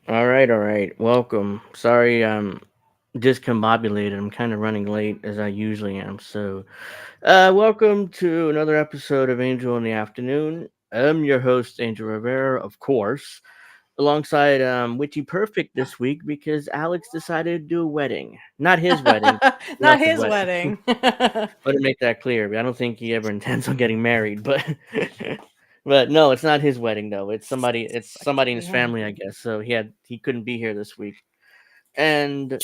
All right, all right. Welcome. Sorry, I'm discombobulated. I'm kind of running late as I usually am. Welcome to another episode of Angel in the Afternoon. I'm your host, Angel Rivera, of course, alongside Witchy Perfect this week because Alex decided to do a wedding. Not his wedding, Not nothing his wedding. wedding. Let me make that clear. I don't think he ever intends on getting married, but but no, it's not his wedding though. It's somebody in his Yeah. family, I guess. So he couldn't be here this week. And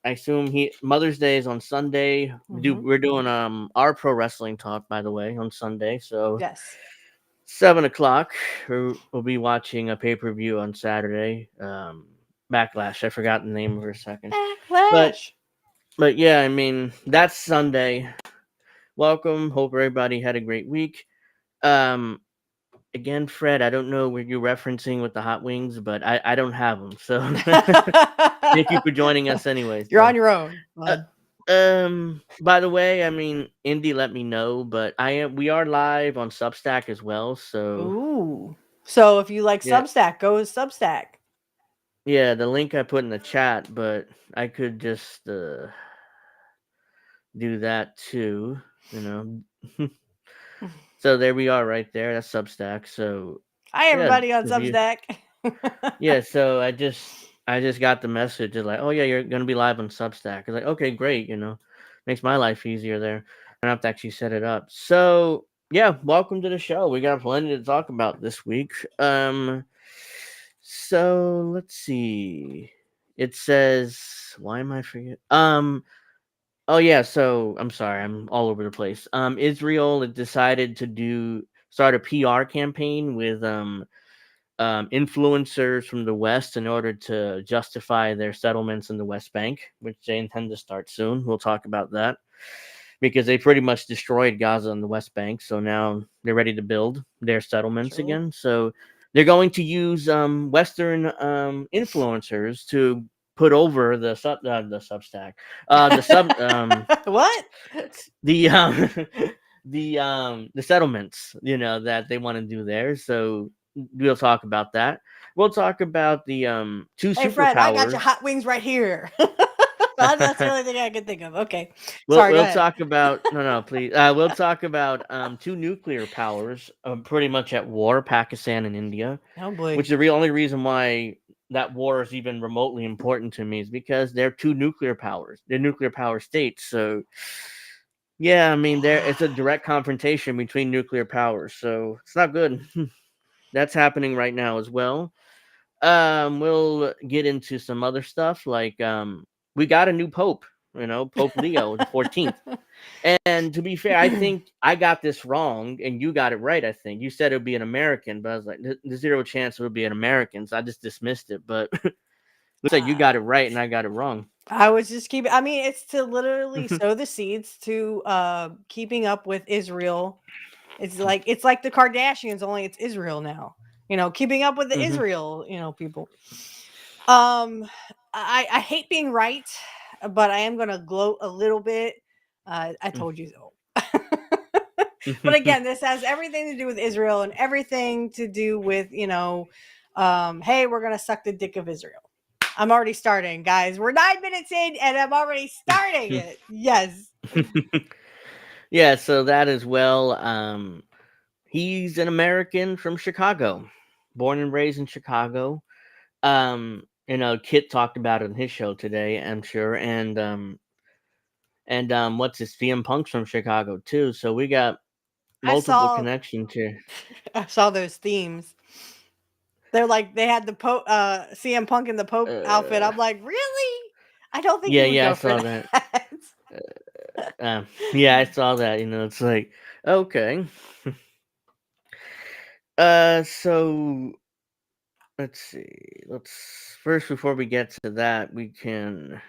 I assume he Mother's Day is on Sunday. Hmm. We're doing our pro wrestling talk, by the way, on Sunday. So Yes. 7 o'clock, we'll be watching a pay-per-view on Saturday. Backlash. I forgot the name for a second. But Backlash. but yeah, I mean that's Sunday. Welcome. Hope everybody had a great week. Um Again, Fred, I don't know what you're referencing with the hot wings, but I don't have them. So thank you for joining us anyways, You're on though. your own, Uh, bud. by the way, I mean, Indy let me know, but we are live on Substack as well. So Ooh. So if you like yeah, Substack, go with Substack. yeah, the link I put in the chat, but I could just do that too, you know. So there we are, right there. That's Substack. So Hi, yeah, everybody on if you Substack. yeah, so I just got the message. It's like, oh yeah, you're gonna be live on Substack. It's like, okay, great. Makes my life easier there. I don't have to actually set it up. So yeah, welcome to the show. We got plenty to talk about this week. So let's see. It says, why am I forget? Oh yeah. So I'm sorry, I'm all over the place. Israel had decided to start a PR campaign with influencers from the West in order to justify their settlements in the West Bank, which they intend to start soon. We'll talk about that because they pretty much destroyed Gaza and the West Bank. So now they're ready to build their settlements True. again. So they're going to use Western influencers to put over the Substack, the sub What? the the settlements, that they want to do there. So we'll talk about that. We'll talk about the two Hey, Fred, I got your superpowers. hot wings right here. That's the only thing I can think of. Okay. we'll Sorry, go we'll ahead. talk about no, please. We'll talk about two nuclear powers, pretty much at war, Pakistan and India, Oh, boy. which the real only reason why that war is even remotely important to me is because they're two nuclear powers. They're nuclear power states. So yeah, I mean, it's a direct confrontation between nuclear powers, so it's not good. That's happening right now as well. We'll get into some other stuff like we got a new pope, Pope Leo the 14th. And to be fair, I think I got this wrong and you got it right. I think you said it would be an American, but I was like, there's zero chance it would be an American, so I just dismissed it. But looks like you got it right and I got it wrong. I was just keeping. I mean, it's to literally sow the seeds to keeping up with Israel. It's like the Kardashians, only it's Israel now. Keeping up with the Hmm. Israel, people. Um, I hate being right, but I am gonna gloat a little bit. I told you so. But again, this has everything to do with Israel and everything to do with hey, we're gonna suck the dick of Israel. I'm already starting, guys. We're 9 minutes in, and I'm already starting it. Yes. Yeah, so that as well. He's an American from Chicago, born and raised in Chicago. Kit talked about it on his show today, I'm sure, and what's his CM Punk's from Chicago too. So we got I multiple saw connections here. I saw those themes. They're like they had the Pope, CM Punk in the Pope outfit. Uh, I'm like, really? I don't think yeah, he would yeah, I go for saw that. that. Yeah, I saw that. It's like okay. So let's see. Let's first before we get to that, we can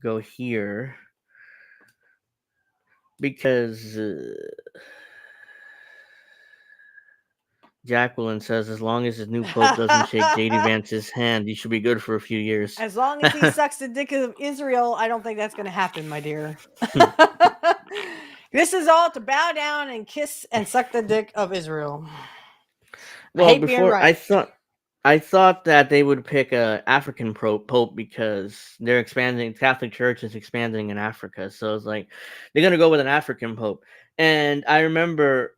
go here because Jacqueline says as long as his new pope doesn't shake JD Vance's hand, he should be good for a few years. As long as he sucks the dick of Israel, I don't think that's going to happen, my dear. This is all to bow down and kiss and suck the dick of Israel. Well, I hate being before right. I thought that they would pick a African pope because they're expanding. Catholic Church is expanding in Africa, so it's like they're gonna go with an African pope. And I remember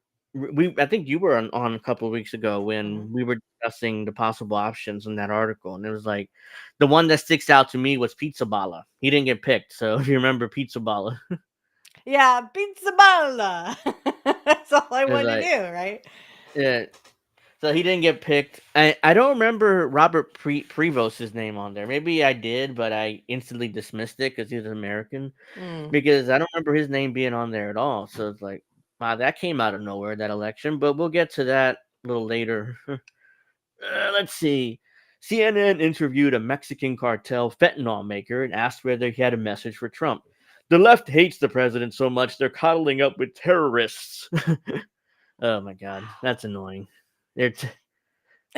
I think you were on a couple of weeks ago when we were discussing the possible options in that article, and it was like the one that sticks out to me was Pizza Balla. He didn't get picked, so if you remember Pizza Balla, Yeah, pizza balla. That's all I it was wanted to like do, right? yeah. So he didn't get picked. I don't remember Robert Prevost's name on there. Maybe I did, but I instantly dismissed it because he's an American. Because I don't remember his name being on there at all. So it's like, wow, that came out of nowhere, that election. But we'll get to that a little later. Let's see. CNN interviewed a Mexican cartel fentanyl maker and asked whether he had a message for Trump. The left hates the president so much they're coddling up with terrorists. Oh my god, that's annoying.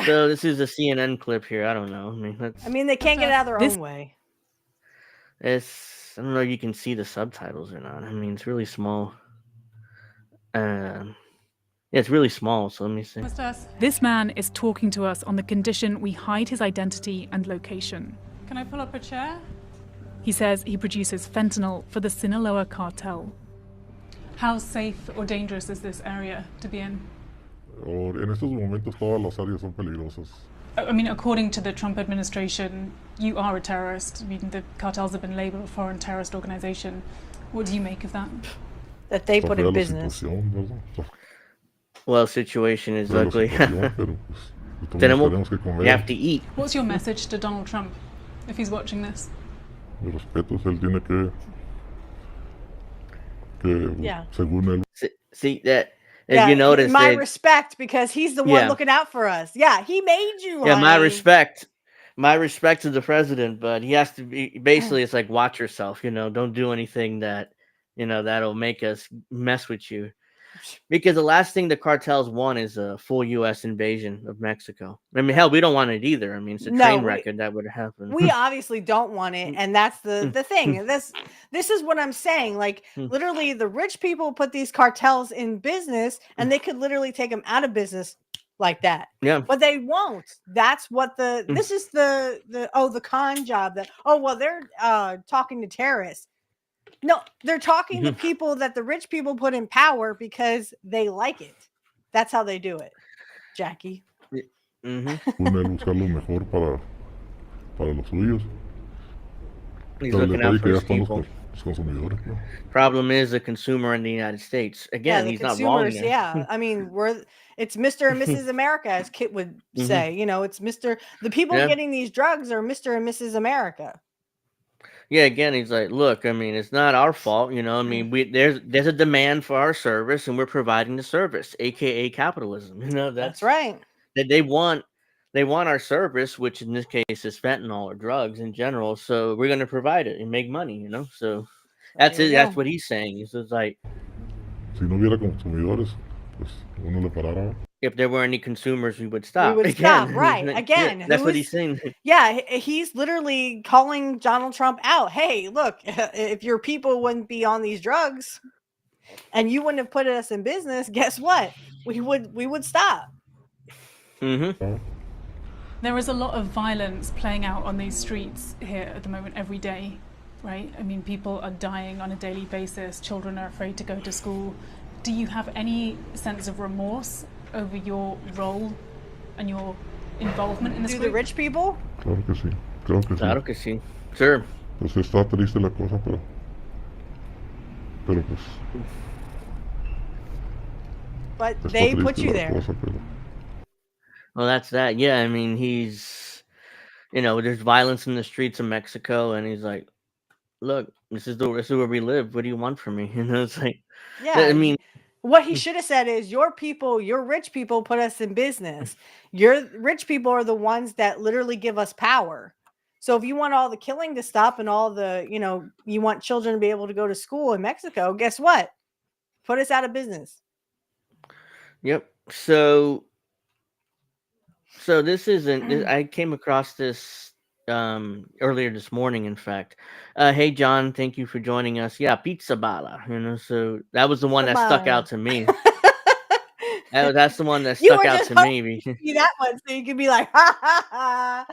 So this is a CNN clip here. I don't know. I mean, they can't get out of their own way. I don't know if you can see the subtitles or not. I mean, it's really small. Yeah, it's really small. So let me see. This man is talking to us on the condition we hide his identity and location. Can I pull up a chair? He says he produces fentanyl for the Sinaloa cartel. How safe or dangerous is this area to be in? En estos momentos todas las áreas son peligrosas. I mean, according to the Trump administration, you are a terrorist. I mean, the cartels have been labeled a foreign terrorist organization. What do you make of that? That they Está put fea in la business. situación, ¿verdad? Está Well, situation is fea la ugly. situación, pero pues Tenemos, tenemos que comer. we have to eat. What's your message to Donald Trump, if he's watching this? Mi respeto, él tiene que Yeah. según él. See that? If Yeah, you notice, my respect, because he's the one Yeah. looking out for us. Yeah, he made you. yeah, my honey. respect. My respect to the president, but he has to be basically. It's like watch yourself. Don't do anything that that'll make us mess with you. Because the last thing the cartels want is a full U.S. invasion of Mexico. I mean, hell, we don't want it either. I mean, it's a train wreck that would happen. We obviously don't want it, and that's the thing. This is what I'm saying. Like, literally, the rich people put these cartels in business, and they could literally take them out of business like that. Yeah. But they won't. That's what this is the con job that, they're talking to terrorists. No, they're talking to people that the rich people put in power because they like it. That's how they do it, Jackie. Según él buscar lo mejor para los suyos. He's Pero el looking out detalle for que ya his están people. los consumidores, ¿no? Problem is the consumer in the United States. Again, the he's not wrong consumers, there. yeah. I mean, it's Mr. and Mrs. America, as Kit would say. It's Mr. The people getting these drugs are Mr. and Mrs. America. Yeah, again, he's like, look, I mean, it's not our fault, I mean, there's a demand for our service, and we're providing the service, aka capitalism. That's right. That they want our service, which in this case is fentanyl or drugs in general. So we're going to provide it and make money. So that's it. That's what he's saying. He's just like, si no hubiera consumidores, pues uno le parara. If there were any consumers, we would stop. We would stop, right? Again, that's what he's saying. Yeah, he's literally calling Donald Trump out. Hey, look, if your people wouldn't be on these drugs, and you wouldn't have put us in business, guess what? We would stop. Mm-hmm. There is a lot of violence playing out on these streets here at the moment, every day, right? I mean, people are dying on a daily basis. Children are afraid to go to school. Do you have any sense of remorse over your role and your involvement in this group? The rich people? Claro que sí. Claro que sí. Sure. Pues está triste la cosa, pero pues. But they put you there. Cosa, pero. Well, that's that. Yeah, I mean, he's, there's violence in the streets of Mexico, and he's like, look, this is where we live. What do you want from me? It's like, Yeah. I mean, what he should have said is, your rich people put us in business. Your rich people are the ones that literally give us power. So if you want all the killing to stop and all the, you want children to be able to go to school in Mexico, guess what? Put us out of business. yep. So this isn't. I came across this earlier this morning. In fact, hey John, thank you for joining us. Yeah, pizza bala. So that was the one that stuck out to me. That's the one that You stuck were out just to hoping me. to see that one so you could be like, ha ha ha.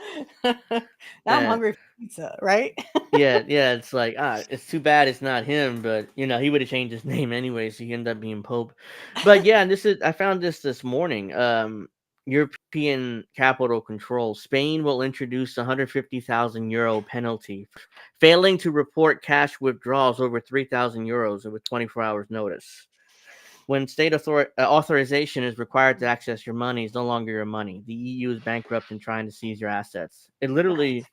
Now I'm hungry for pizza, right? yeah. It's like, it's too bad it's not him, but he would have changed his name anyway, so he ended up being Pope. But yeah, and I found this morning. European capital control. Spain will introduce €150,000 penalty for failing to report cash withdrawals over €3,000 with 24 hours notice. When state authorization is required to access your money, it's no longer your money. The EU is bankrupt and trying to seize your assets. It literally.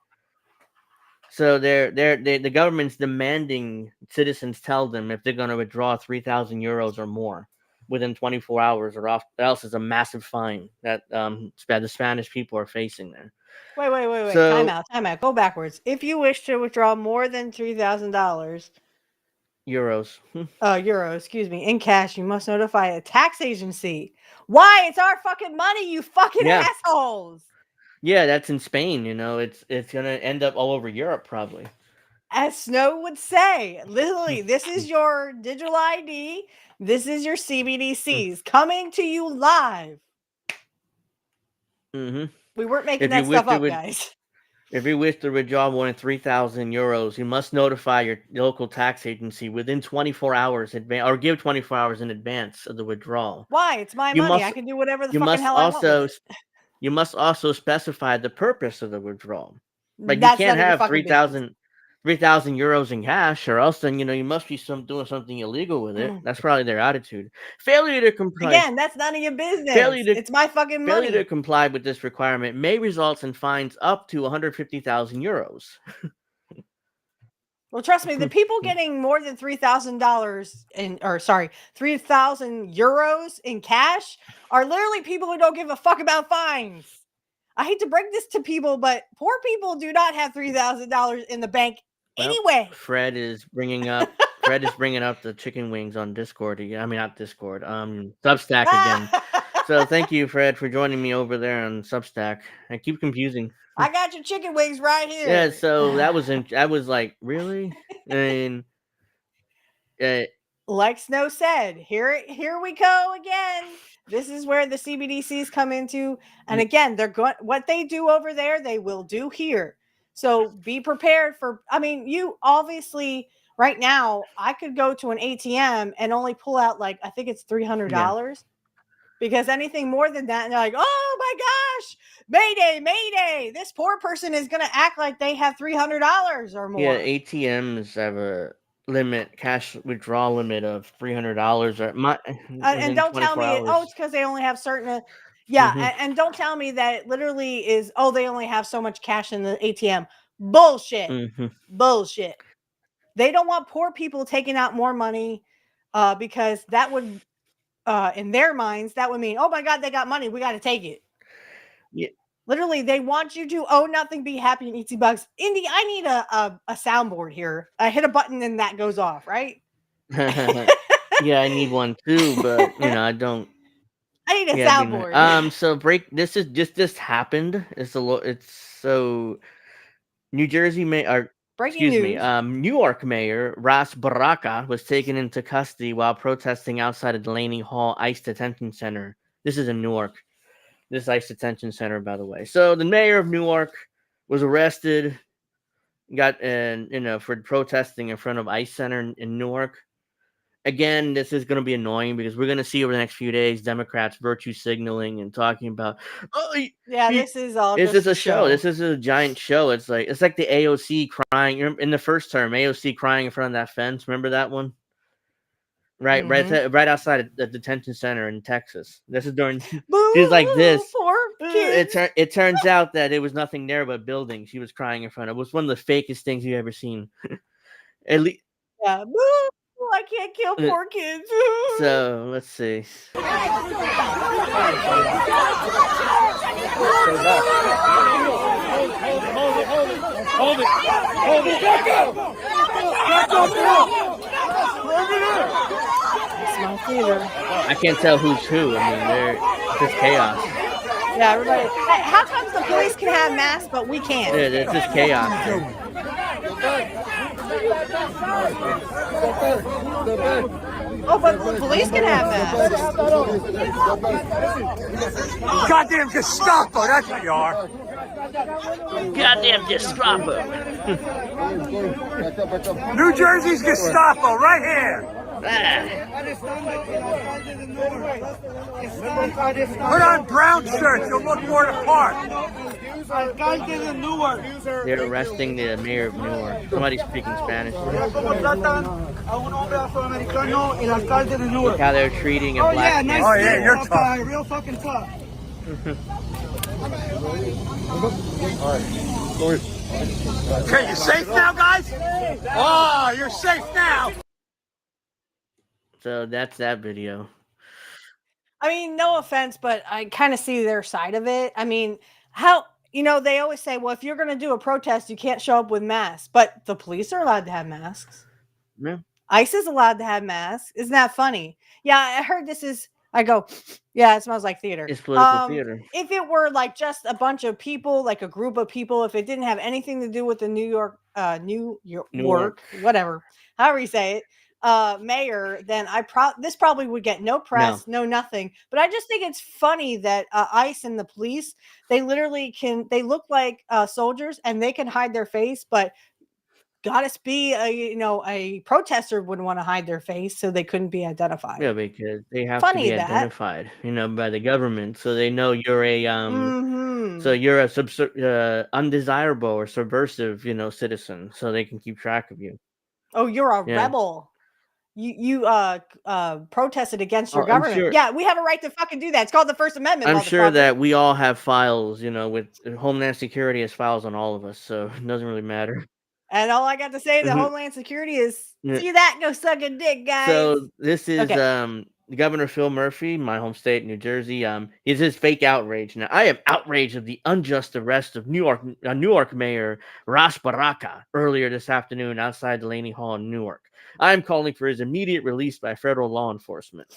So the government's demanding citizens tell them if they're going to withdraw €3,000 or more within 24 hours, or else it's a massive fine that the Spanish people are facing there. Wait. So, Time out. Go backwards. If you wish to withdraw more than $3,000 euros. euro, excuse me, in cash, you must notify a tax agency. Why? It's our fucking money, you fucking Yeah. assholes. Yeah, that's in Spain. It's gonna end up all over Europe probably. As Snow would say, literally, this is your digital ID. This is your CBDCs coming to you live. Mm-hmm. We weren't making that stuff up, guys. If you wish to withdraw more than €3,000, you must notify your local tax agency within 24 hours or give 24 hours in advance of the withdrawal. Why? It's my money. I can do whatever the fucking hell I want with it. You must also specify the purpose of the withdrawal. Like, you That's can't none of your have fucking business. €3,000 in cash, or else then you must be doing something illegal with it. That's probably their attitude. Failure to comply. Again, that's none of your business. It's my fucking money. Failure to comply with this requirement may result in fines up to €150,000. Well, trust me, the people getting more than $3,000 €3,000 in cash are literally people who don't give a fuck about fines. I hate to break this to people, but poor people do not have $3,000 in the bank anyway. Fred is bringing up the chicken wings on Discord again. I mean, not Discord. Substack again. So thank you, Fred, for joining me over there on Substack. I keep confusing. I got your chicken wings right here. Yeah, so that was like, really? I mean, like Snow said, here we go again. This is where the CBDCs come into, and again, they're going. What they do over there, they will do here. So be prepared for. I mean, you obviously right now, I could go to an ATM and only pull out like I think it's $300. Because anything more than that, and they're like, oh my gosh, Mayday. This poor person is going to act like they have $300 or more. Yeah, ATMs have a cash withdrawal limit of $300. And don't tell me, it's because they only have certain. And don't tell me that it literally is, they only have so much cash in the ATM. Bullshit. Bullshit. They don't want poor people taking out more money because that would, in their minds, that would mean, oh my God, they got money. We got to take it. Yeah. Literally, they want you to own nothing, be happy, and eat some bugs. Indy, I need a soundboard here. I hit a button and that goes off, right? Yeah, I need one too, but I don't. I need a soundboard. So this happened. It's so New Jersey New York Mayor Ras Baraka was taken into custody while protesting outside of Delaney Hall ICE detention center. This is in Newark. This ICE detention center, by the way. So the mayor of Newark was arrested, for protesting in front of ICE center in Newark. Again, this is going to be annoying because we're going to see over the next few days Democrats virtue signaling and talking about, this is all. This is a show. This is a giant show. It's like the AOC crying in the first term. AOC crying in front of that fence. Remember that one? Right, right outside of the detention center in Texas. This is during. She's like this. Poor kids. It turns out that it was nothing there but buildings. She was crying in front of. It was one of the fakest things you've ever seen. At least. Yeah. Boo! I can't kill poor kids. So let's see. Hold it! Back up! It's my theater. I can't tell who's who. I mean, they're just chaos. Yeah, everybody. Hey, how comes the police can have masks but we can't? Yeah, it's just chaos. Oh, but the police can have masks. Goddamn Gestapo, that's what you are. Goddamn Gestapo. New Jersey's Gestapo, right here. Put on brown shirts, you'll look more the part. They're arresting the mayor of Newark. Somebody's speaking Spanish. Look how they're treating a black man. Oh yeah, you're tough. Real fucking tough. Okay, you safe now, guys? Oh, you're safe now. So that's that video. I mean, no offense, but I kind of see their side of it. I mean, how, they always say, well, if you're going to do a protest, you can't show up with masks, but the police are allowed to have masks. Yeah. ICE is allowed to have masks. Isn't that funny? Yeah, I heard I go, yeah, it smells like theater. It's political theater. If it were like just a bunch of people, like a group of people, if it didn't have anything to do with the New York, whatever, however you say it, mayor, then this probably would get no press, no nothing. But I just think it's funny that ICE and the police, they literally they look like soldiers and they can hide their face, but gotta be a protester wouldn't want to hide their face, so they couldn't be identified. Yeah, because they have to be identified, by the government, so they know you're a so you're a undesirable or subversive, citizen, so they can keep track of you. Oh, you're a rebel. You protested against your government. Sure, yeah, we have a right to fucking do that. It's called the First Amendment. I'm sure that we all have files, with Homeland Security has files on all of us, so it doesn't really matter. And all I got to say to Homeland Security is, see that? Go suck a dick, guys. So this is Governor Phil Murphy, my home state, New Jersey. Is his fake outrage. Now, I am outraged of the unjust arrest of Newark Mayor Ras Baraka earlier this afternoon outside Delaney Hall in Newark. I am calling for his immediate release by federal law enforcement.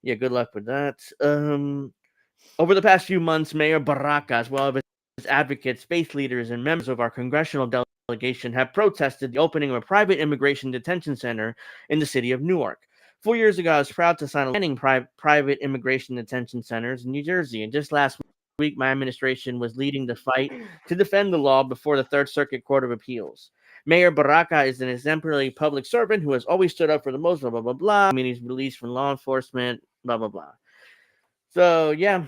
Yeah, good luck with that. Over the past few months, Mayor Baraka, as well as his advocates, faith leaders, and members of our congressional delegation have protested the opening of a private immigration detention center in the city of Newark. 4 years ago, I was proud to sign a private immigration detention centers in New Jersey, and just last week, my administration was leading the fight to defend the law before the Third Circuit Court of Appeals. Mayor Baraka is an exemplary public servant who has always stood up for the most, blah, blah, blah, blah. I mean, he's released from law enforcement, blah, blah, blah. So, yeah,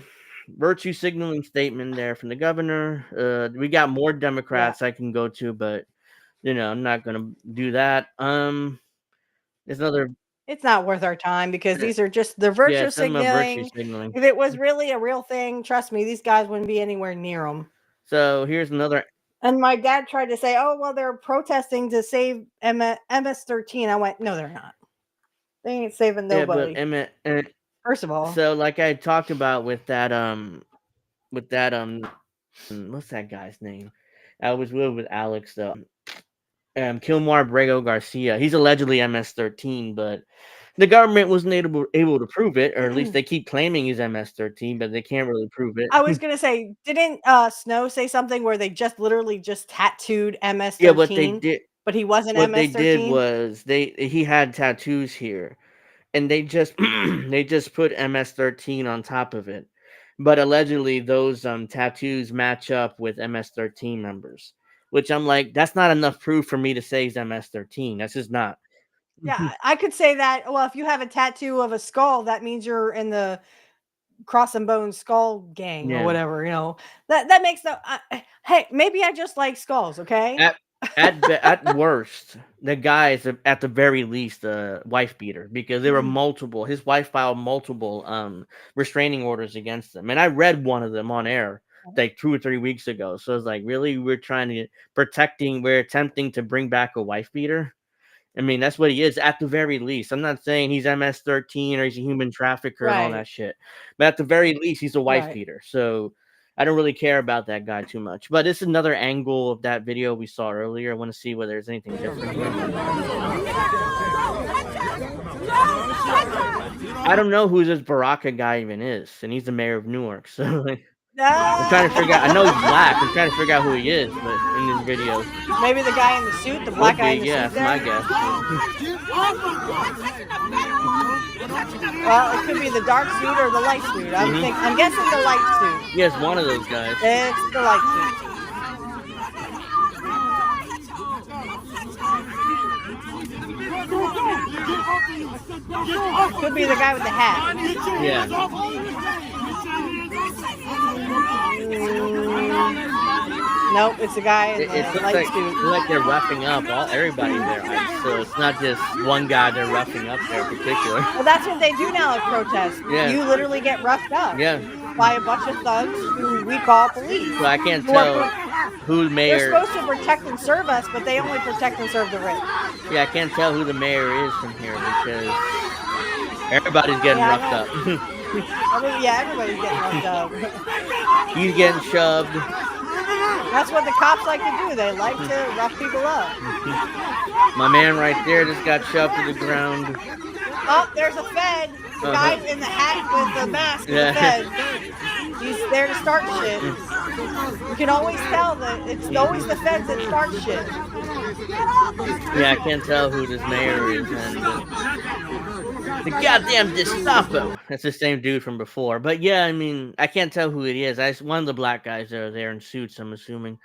virtue signaling statement there from the governor. We got more Democrats I can go to, but, I'm not going to do that. There's another... It's not worth our time because these are just the virtue signaling. If it was really a real thing, trust me, these guys wouldn't be anywhere near them. So here's another... And my dad tried to say, oh, well, they're protesting to save MS-13. I went, no, they're not. They ain't saving nobody. Yeah, but first of all. So like I talked about with that, what's that guy's name? I was with Alex, though. Kilmar Brego Garcia. He's allegedly MS-13, but the government wasn't able to prove it, or at least they keep claiming he's MS-13, but they can't really prove it. I was gonna say, didn't Snow say something where they just literally just tattooed MS-13? Yeah, what they did, but he wasn't what MS-13? What they did was he had tattoos here, and they just put MS-13 on top of it. But allegedly, those tattoos match up with MS-13 members. Which I'm like, that's not enough proof for me to say he's MS-13. That's just not. Yeah, I could say that. Well, if you have a tattoo of a skull, that means you're in the Cross and Bones skull gang or whatever. That makes no. Hey, maybe I just like skulls. Okay. At worst, the guy is at the very least a wife beater because there were multiple. His wife filed multiple restraining orders against him, and I read one of them on air like 2 or 3 weeks ago. So it's like, really, we're attempting to bring back a wife beater. I mean, that's what he is at the very least. I'm not saying he's MS-13 or he's a human trafficker and all Right. that shit, but at the very least, he's a wife Right. beater. So I don't really care about that guy too much. But it's another angle of that video we saw earlier. I want to see whether there's anything different here. I don't know who this Baraka guy even is, and he's the mayor of Newark. So like, I'm trying to figure out. I know he's black. I'm trying to figure out who he is, but in this video, Maybe the guy in the suit, the black guy in the yeah, suit. that's my There. guess. Well, it could be the dark suit or the light suit. I'm guessing the light suit. Yes, one of those guys. It's the light suit. Could be the guy with the hat. Yeah. Nope, it's the guy in It the looks light like, suit. they're roughing up everybody there. So it's not just one guy they're roughing up there in particular. Well, that's what they do now at protests. Yeah. You literally get roughed up Yeah. by a bunch of thugs who we call police. So I can't Who are tell who the They're mayor. supposed to protect and serve us, but they only protect and serve the rich. Yeah, I can't tell who the mayor is from here because everybody's getting Yeah, I roughed up. Everybody's getting roughed up. He's getting shoved. That's what the cops like to do. They like to rough people up. My man right there just got shoved to the ground. Oh, there's a Fed. The guy in the hat with the mask is a Fed. He's there to start shit. You can always tell that it's always the Feds that start shit. Yeah, I can't tell who this mayor is. And the goddamn Gestapo. That's the same dude from before. But yeah, I mean, I can't tell who it is. One of the black guys that are there in suits, I'm assuming.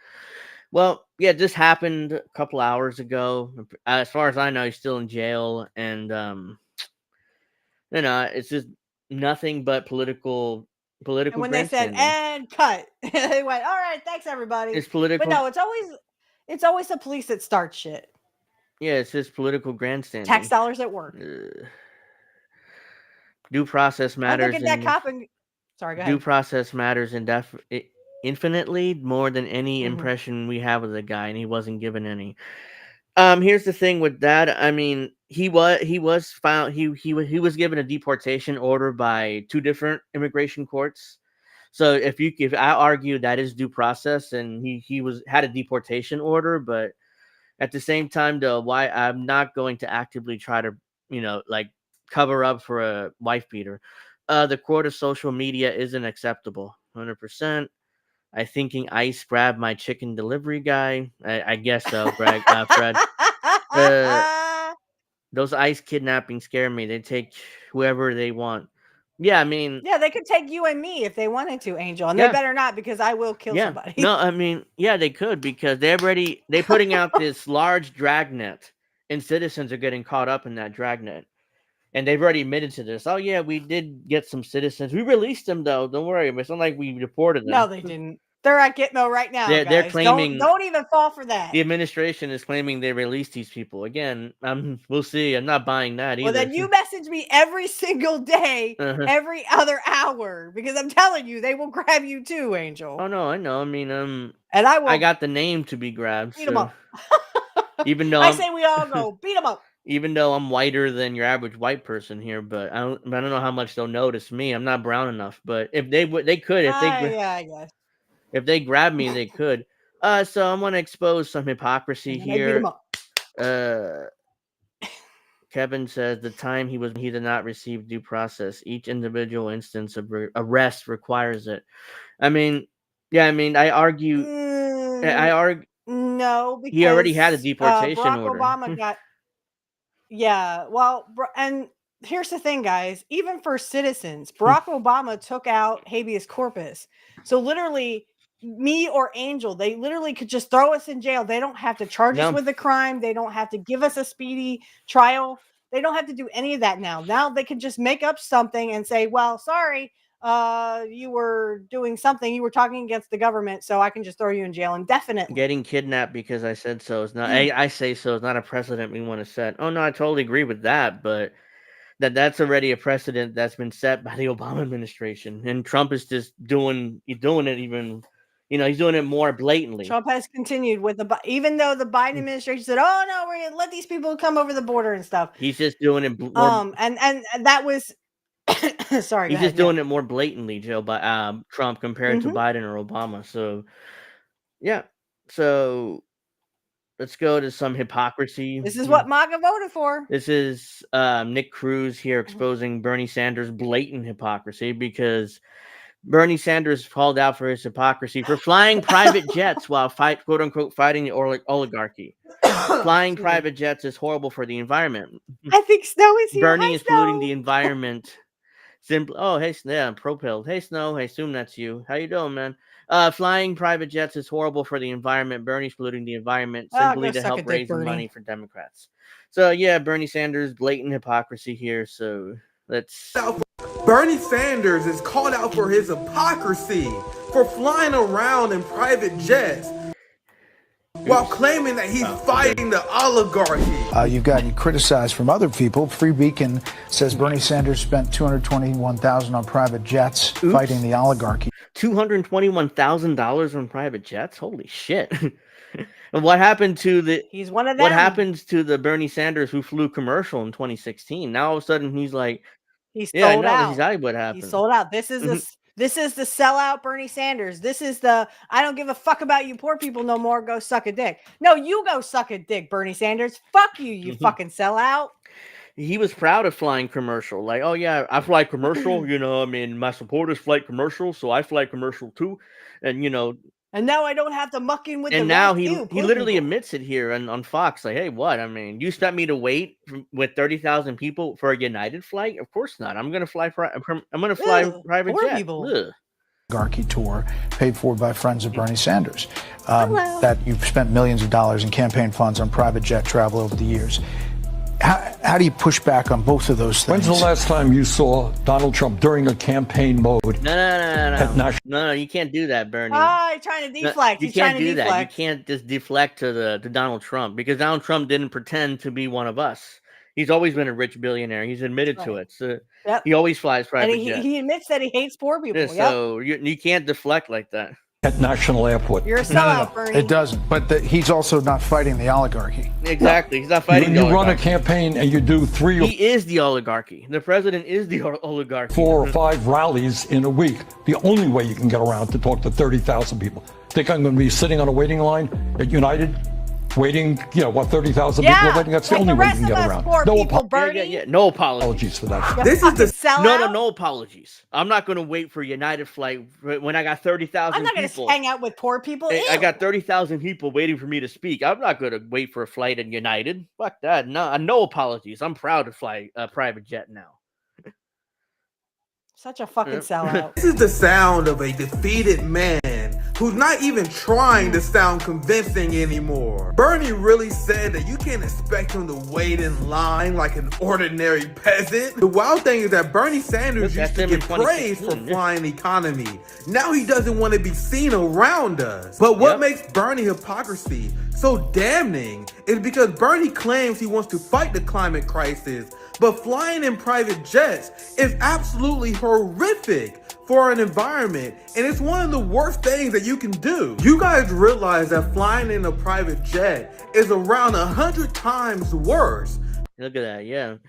Well, yeah, this happened a couple hours ago. As far as I know, he's still in jail. And, it's just nothing but political And when they said, grandstanding. and cut, they went, all right, thanks, everybody. It's political. But no, it's always the police that start shit. Yeah, it's just political grandstanding. Tax dollars at work. Due process matters. I'm thinking that cop and... Sorry, go ahead. Due process matters infinitely more than any impression we have of the guy, and he wasn't given any. Here's the thing with that. I mean, he was found. He was given a deportation order by 2 different immigration courts. So if I argue that is due process, and he had a deportation order, but at the same time, though, why I'm not going to actively try to cover up for a wife beater. The court of social media isn't acceptable. 100%. I thinking ICE grabbed my chicken delivery guy. I guess so, Greg, Fred. Those ICE kidnappings scare me. They take whoever they want. Yeah, I mean... Yeah, they could take you and me if they wanted to, Angel. And they better not, because I will kill somebody. No, I mean, yeah, they could, because they're putting out this large dragnet, and citizens are getting caught up in that dragnet. And they've already admitted to this. Oh, yeah, we did get some citizens. We released them, though. Don't worry. It's not like we deported them. No, they didn't. They're at Gitmo right now, They're claiming... Don't even fall for that. The administration is claiming they released these people. Again, we'll see. I'm not buying that either. Well, then you message me every single day, every other hour, because I'm telling you, they will grab you too, Angel. Oh, no, I know. I mean, and I got the name to be grabbed. Beat them up. Even though I say we all go, beat them up. Even though I'm whiter than your average white person here, but I don't know how much they'll notice me. I'm not brown enough, but if they could, I guess. If they grab me, they could. So I'm gonna expose some hypocrisy here. Kevin says the time he did not receive due process. Each individual instance of arrest requires it. I mean, I argue. No, because he already had a deportation Barack order. Obama got. Yeah, well, and here's the thing, guys. Even for citizens, Barack Obama took out habeas corpus. So literally, me or Angel, they literally could just throw us in jail. They don't have to charge us with a crime. They don't have to give us a speedy trial. They don't have to do any of that now. Now they can just make up something and say, well, sorry, you were doing something. You were talking against the government, so I can just throw you in jail indefinitely. Getting kidnapped because I said so is not. I say so is not a precedent we want to set. Oh no, I totally agree with that, but that's already a precedent that's been set by the Obama administration, and Trump is just doing it he's doing it more blatantly. Trump has continued with even though the Biden administration said, "Oh no, we're gonna let these people come over the border and stuff." He's just doing it more. And that was sorry. He's just doing it more blatantly, Joe, by Trump compared to Biden or Obama. So, yeah. So let's go to some hypocrisy. This is what MAGA voted for. This is Nick Cruz here exposing Bernie Sanders' blatant hypocrisy, because Bernie Sanders called out for his hypocrisy for flying private jets while quote unquote fighting the oligarchy. Flying private jets is horrible for the environment. I think Snow is here. Bernie Hi, is polluting Snow. the environment. Simply, oh hey, yeah, Propelled. Hey Snow, I assume that's you. How you doing, man? Flying private jets is horrible for the environment. Bernie's polluting the environment simply to help raise money for Democrats. So yeah, Bernie Sanders, blatant hypocrisy here. So let's. Bernie Sanders is called out for his hypocrisy for flying around in private jets while claiming that he's fighting the oligarchy. You've gotten criticized from other people. Free Beacon says Bernie Sanders spent $221,000 on private jets fighting the oligarchy. $221,000 on private jets? Holy shit. And what happened to the he's one of them. What happens to the Bernie Sanders who flew commercial in 2016? Now all of a sudden he's like, he's sold out. That's exactly what happened. He sold out. This is the sellout Bernie Sanders. This is the I don't give a fuck about you poor people no more. Go suck a dick. No, you go suck a dick, Bernie Sanders. Fuck you, you fucking sellout. He was proud of flying commercial. Like, oh yeah, I fly commercial. My supporters fly commercial, so I fly commercial too. And and now I don't have to muck in with. And now he literally admits it here on Fox. Like, hey, what? I mean, you expect me to wait with 30,000 people for a United flight? Of course not. I'm gonna fly. I'm gonna fly private jet. Oligarchy tour paid for by friends of Bernie Sanders. That you've spent millions of dollars in campaign funds on private jet travel over the years. How do you push back on both of those things? When's the last time you saw Donald Trump during a campaign mode? No, you can't do that, Bernie. Oh, he's trying to deflect. You can't do that. You can't just deflect to Donald Trump, because Donald Trump didn't pretend to be one of us. He's always been a rich billionaire. He's admitted to it. So he always flies private jet. He admits that he hates poor people. So you can't deflect like that. At National Airport. You're a sellout, Bernie. It doesn't. But he's also not fighting the oligarchy. Exactly. He's not fighting the oligarchy. You run a campaign and you do He is the oligarchy. The president is the oligarchy. 4 or 5 rallies in a week. The only way you can get around to talk to 30,000 people. Think I'm going to be sitting on a waiting line at United? Waiting, 30,000 people waiting. That's the only way you can get around. No apologies. No apologies for that. This is the no apologies. I'm not going to wait for United flight when I got 30,000 people. I'm not going to hang out with poor people. I got 30,000 people waiting for me to speak. I'm not going to wait for a flight at United. Fuck that. No apologies. I'm proud to fly a private jet now. Such a fucking sellout. This is the sound of a defeated man who's not even trying to sound convincing anymore. Bernie really said that you can't expect him to wait in line like an ordinary peasant. The wild thing is that Bernie Sanders used to get praised for flying economy. Now he doesn't want to be seen around us. But what makes Bernie hypocrisy so damning is because Bernie claims he wants to fight the climate crisis, but flying in private jets is absolutely horrific for an environment, and it's one of the worst things that you can do. You guys realize that flying in a private jet is around 100 times worse. Look at that,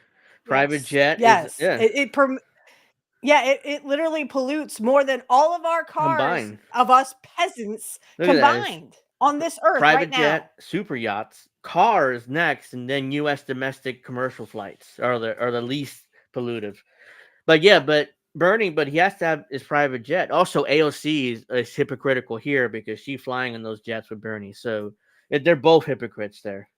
private jet. Yes, it literally pollutes more than all of our cars combined. Of us peasants combined on this earth. Private right jet, now. super yachts, cars next, and then U.S. domestic commercial flights are the least pollutive. But Bernie, he has to have his private jet. Also, AOC is hypocritical here because she's flying in those jets with Bernie. So they're both hypocrites there.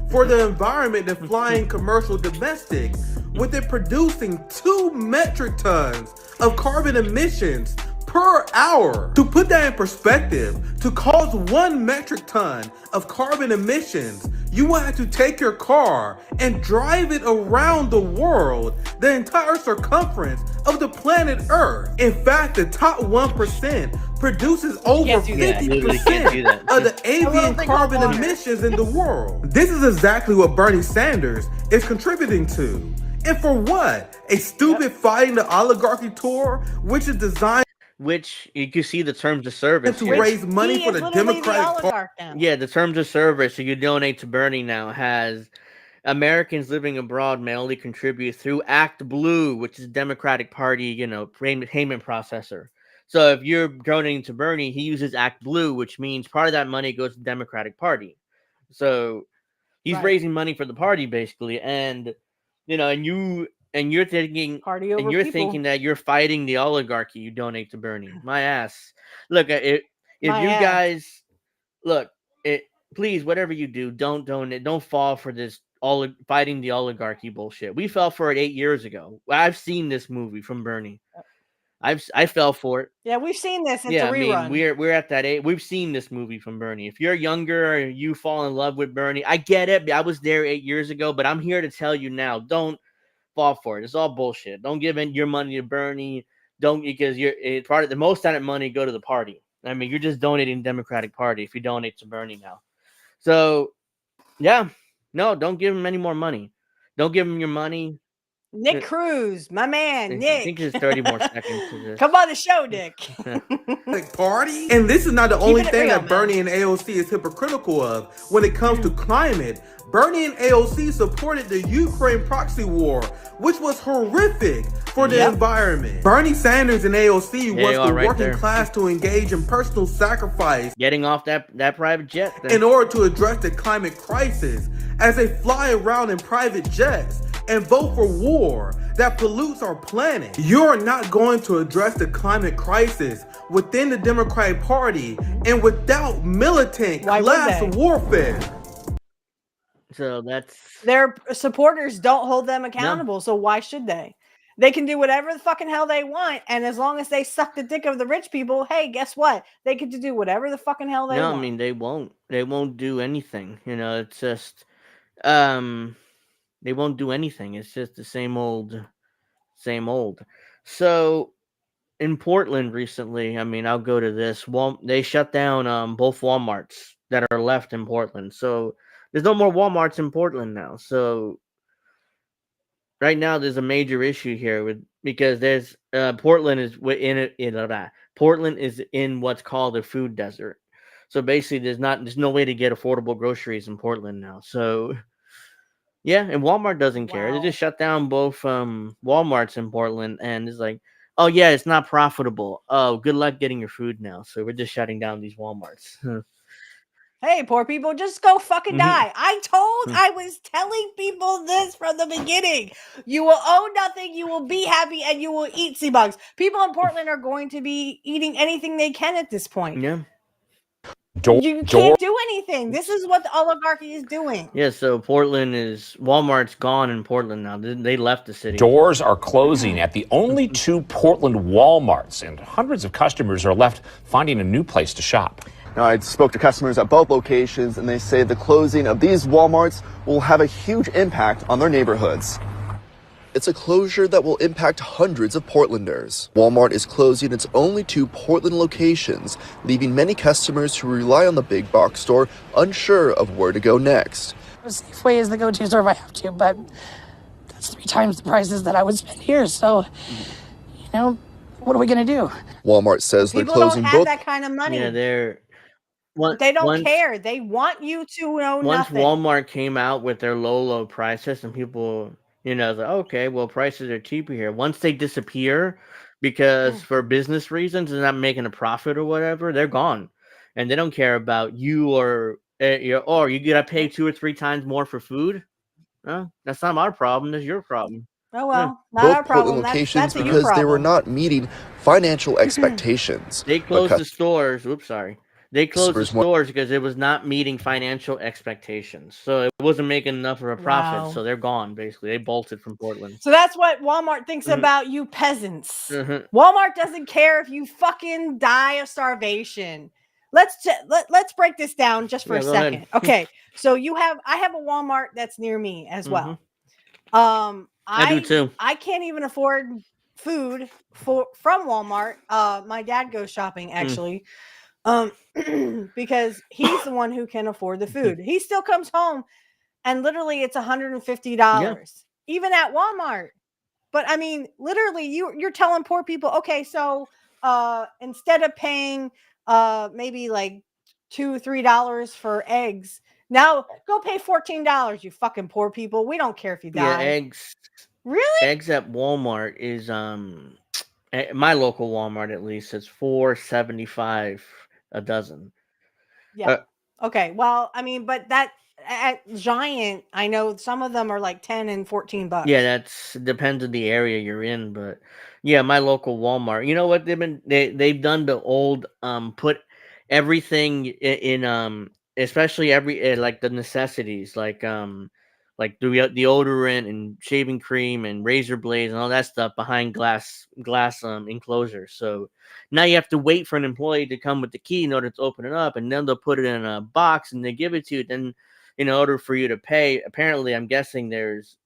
For the environment than flying commercial domestic, with it producing 2 metric tons of carbon emissions per hour. To put that in perspective, to cause 1 metric ton of carbon emissions, you will have to take your car and drive it around the world, the entire circumference of the planet Earth. In fact, the top 1% produces over 50% of the avian carbon emissions in the world. This is exactly what Bernie Sanders is contributing to. And for what? A stupid fighting the oligarchy tour, which is designed. which you can see the terms of service to here. raise money He for is the literally the Democratic oligarch now. Yeah, the terms of service, so you donate to Bernie now, has Americans living abroad may only contribute through Act Blue, which is Democratic Party, payment processor. So if you're donating to Bernie, he uses Act Blue, which means part of that money goes to the Democratic Party. So he's raising money for the party, basically, and you're thinking Party over and you're people. thinking that you're fighting the oligarchy. You donate to Bernie. My ass. Look, if My you ass. guys look, please, whatever you do, don't donate. Don't fall for this fighting the oligarchy bullshit. We fell for it 8 years ago. I've seen this movie from Bernie. I fell for it. Yeah, we've seen this. It's Yeah, a rerun. I mean, we're at that age. We've seen this movie from Bernie. If you're younger and you fall in love with Bernie, I get it. I was there 8 years ago, but I'm here to tell you now: don't fall for it. It's all bullshit. Don't give in your money to Bernie. Don't, because part of the most of that money go to the party. I mean, you're just donating to the Democratic Party if you donate to Bernie now. So, yeah, no, don't give him any more money. Don't give him your money. Nick Cruz, my man, Nick. I think there's 30 more seconds to this. Come on the show, Nick. Party? And this is not the only it thing real, that Bernie and AOC is hypocritical of. When it comes to climate, Bernie and AOC supported the Ukraine proxy war, which was horrific for the environment. Bernie Sanders and AOC wants the working class to engage in personal sacrifice, getting off that private jet thing, in order to address the climate crisis, as they fly around in private jets and vote for war that pollutes our planet. You're not going to address the climate crisis within the Democratic Party and without militant class warfare. So their supporters don't hold them accountable. So why should they? They can do whatever the fucking hell they want, and as long as they suck the dick of the rich people, hey, guess what? They get to do whatever the fucking hell they want. I mean, they won't do anything. It's just they won't do anything. It's just the same old. So in Portland recently, I mean, I'll go to this. They shut down both Walmarts that are left in Portland. So there's no more Walmarts in Portland now. So right now there's a major issue here because there's Portland is Portland is in what's called a food desert. So basically there's no way to get affordable groceries in Portland now. So yeah, and Walmart doesn't care. They just shut down both Walmarts in Portland, and it's like, oh yeah, it's not profitable. Oh, good luck getting your food now. So we're just shutting down these Walmarts. Hey, poor people, just go fucking die. I was telling people this from the beginning. You will own nothing, you will be happy, and you will eat sea bugs. People in Portland are going to be eating anything they can at this point. Yeah. You can't do anything. This is what the oligarchy is doing. Yeah, so Walmart's gone in Portland now. They left the city. Doors are closing at the only 2 Portland Walmarts, and hundreds of customers are left finding a new place to shop. Now, I spoke to customers at both locations, and they say the closing of these Walmarts will have a huge impact on their neighborhoods. It's a closure that will impact hundreds of Portlanders. Walmart is closing its only 2 Portland locations, leaving many customers who rely on the big box store unsure of where to go next. Safeway is the go-to store if I have to, but that's 3 times the prices that I would spend here. So, what are we going to do? Walmart says they're closing both. People don't have that kind of money. Yeah, they don't care. They want you to know once nothing. Walmart came out with their low prices, and people, like, okay, well, prices are cheaper here. Once they disappear, because for business reasons, they're not making a profit or whatever, they're gone, and they don't care about you or you gotta pay 2 or 3 times more for food. That's not our problem. That's your problem. Oh well, not both our problem. Portland locations that's because they were not meeting financial expectations. They closed the stores. Oops, sorry. They closed the stores because it was not meeting financial expectations. So it wasn't making enough of a profit. Wow. So they're gone, basically. They bolted from Portland. So that's what Walmart thinks about you peasants. Walmart doesn't care if you fucking die of starvation. Let's break this down just for a second. Okay. So I have a Walmart that's near me as well. I do too. I can't even afford food from Walmart. My dad goes shopping actually. Because he's the one who can afford the food. He still comes home and literally it's $150 even at Walmart. But I mean, literally you're telling poor people, okay, so instead of paying maybe like $2-3 for eggs, now go pay $14, you fucking poor people. We don't care if you Yeah, die. eggs. Really? Eggs at Walmart is at my local Walmart at least. It's $4.75 a dozen. Yeah. Okay. Well, I mean, but that at Giant, I know some of them are like 10 and $14. Yeah, that's depends on the area you're in, but yeah, my local Walmart. You know what they've done the old put everything in especially every like the necessities like the deodorant and shaving cream and razor blades and all that stuff behind glass enclosures. So now you have to wait for an employee to come with the key in order to open it up, and then they'll put it in a box and they give it to you. Then in order for you to pay, apparently, I'm guessing there's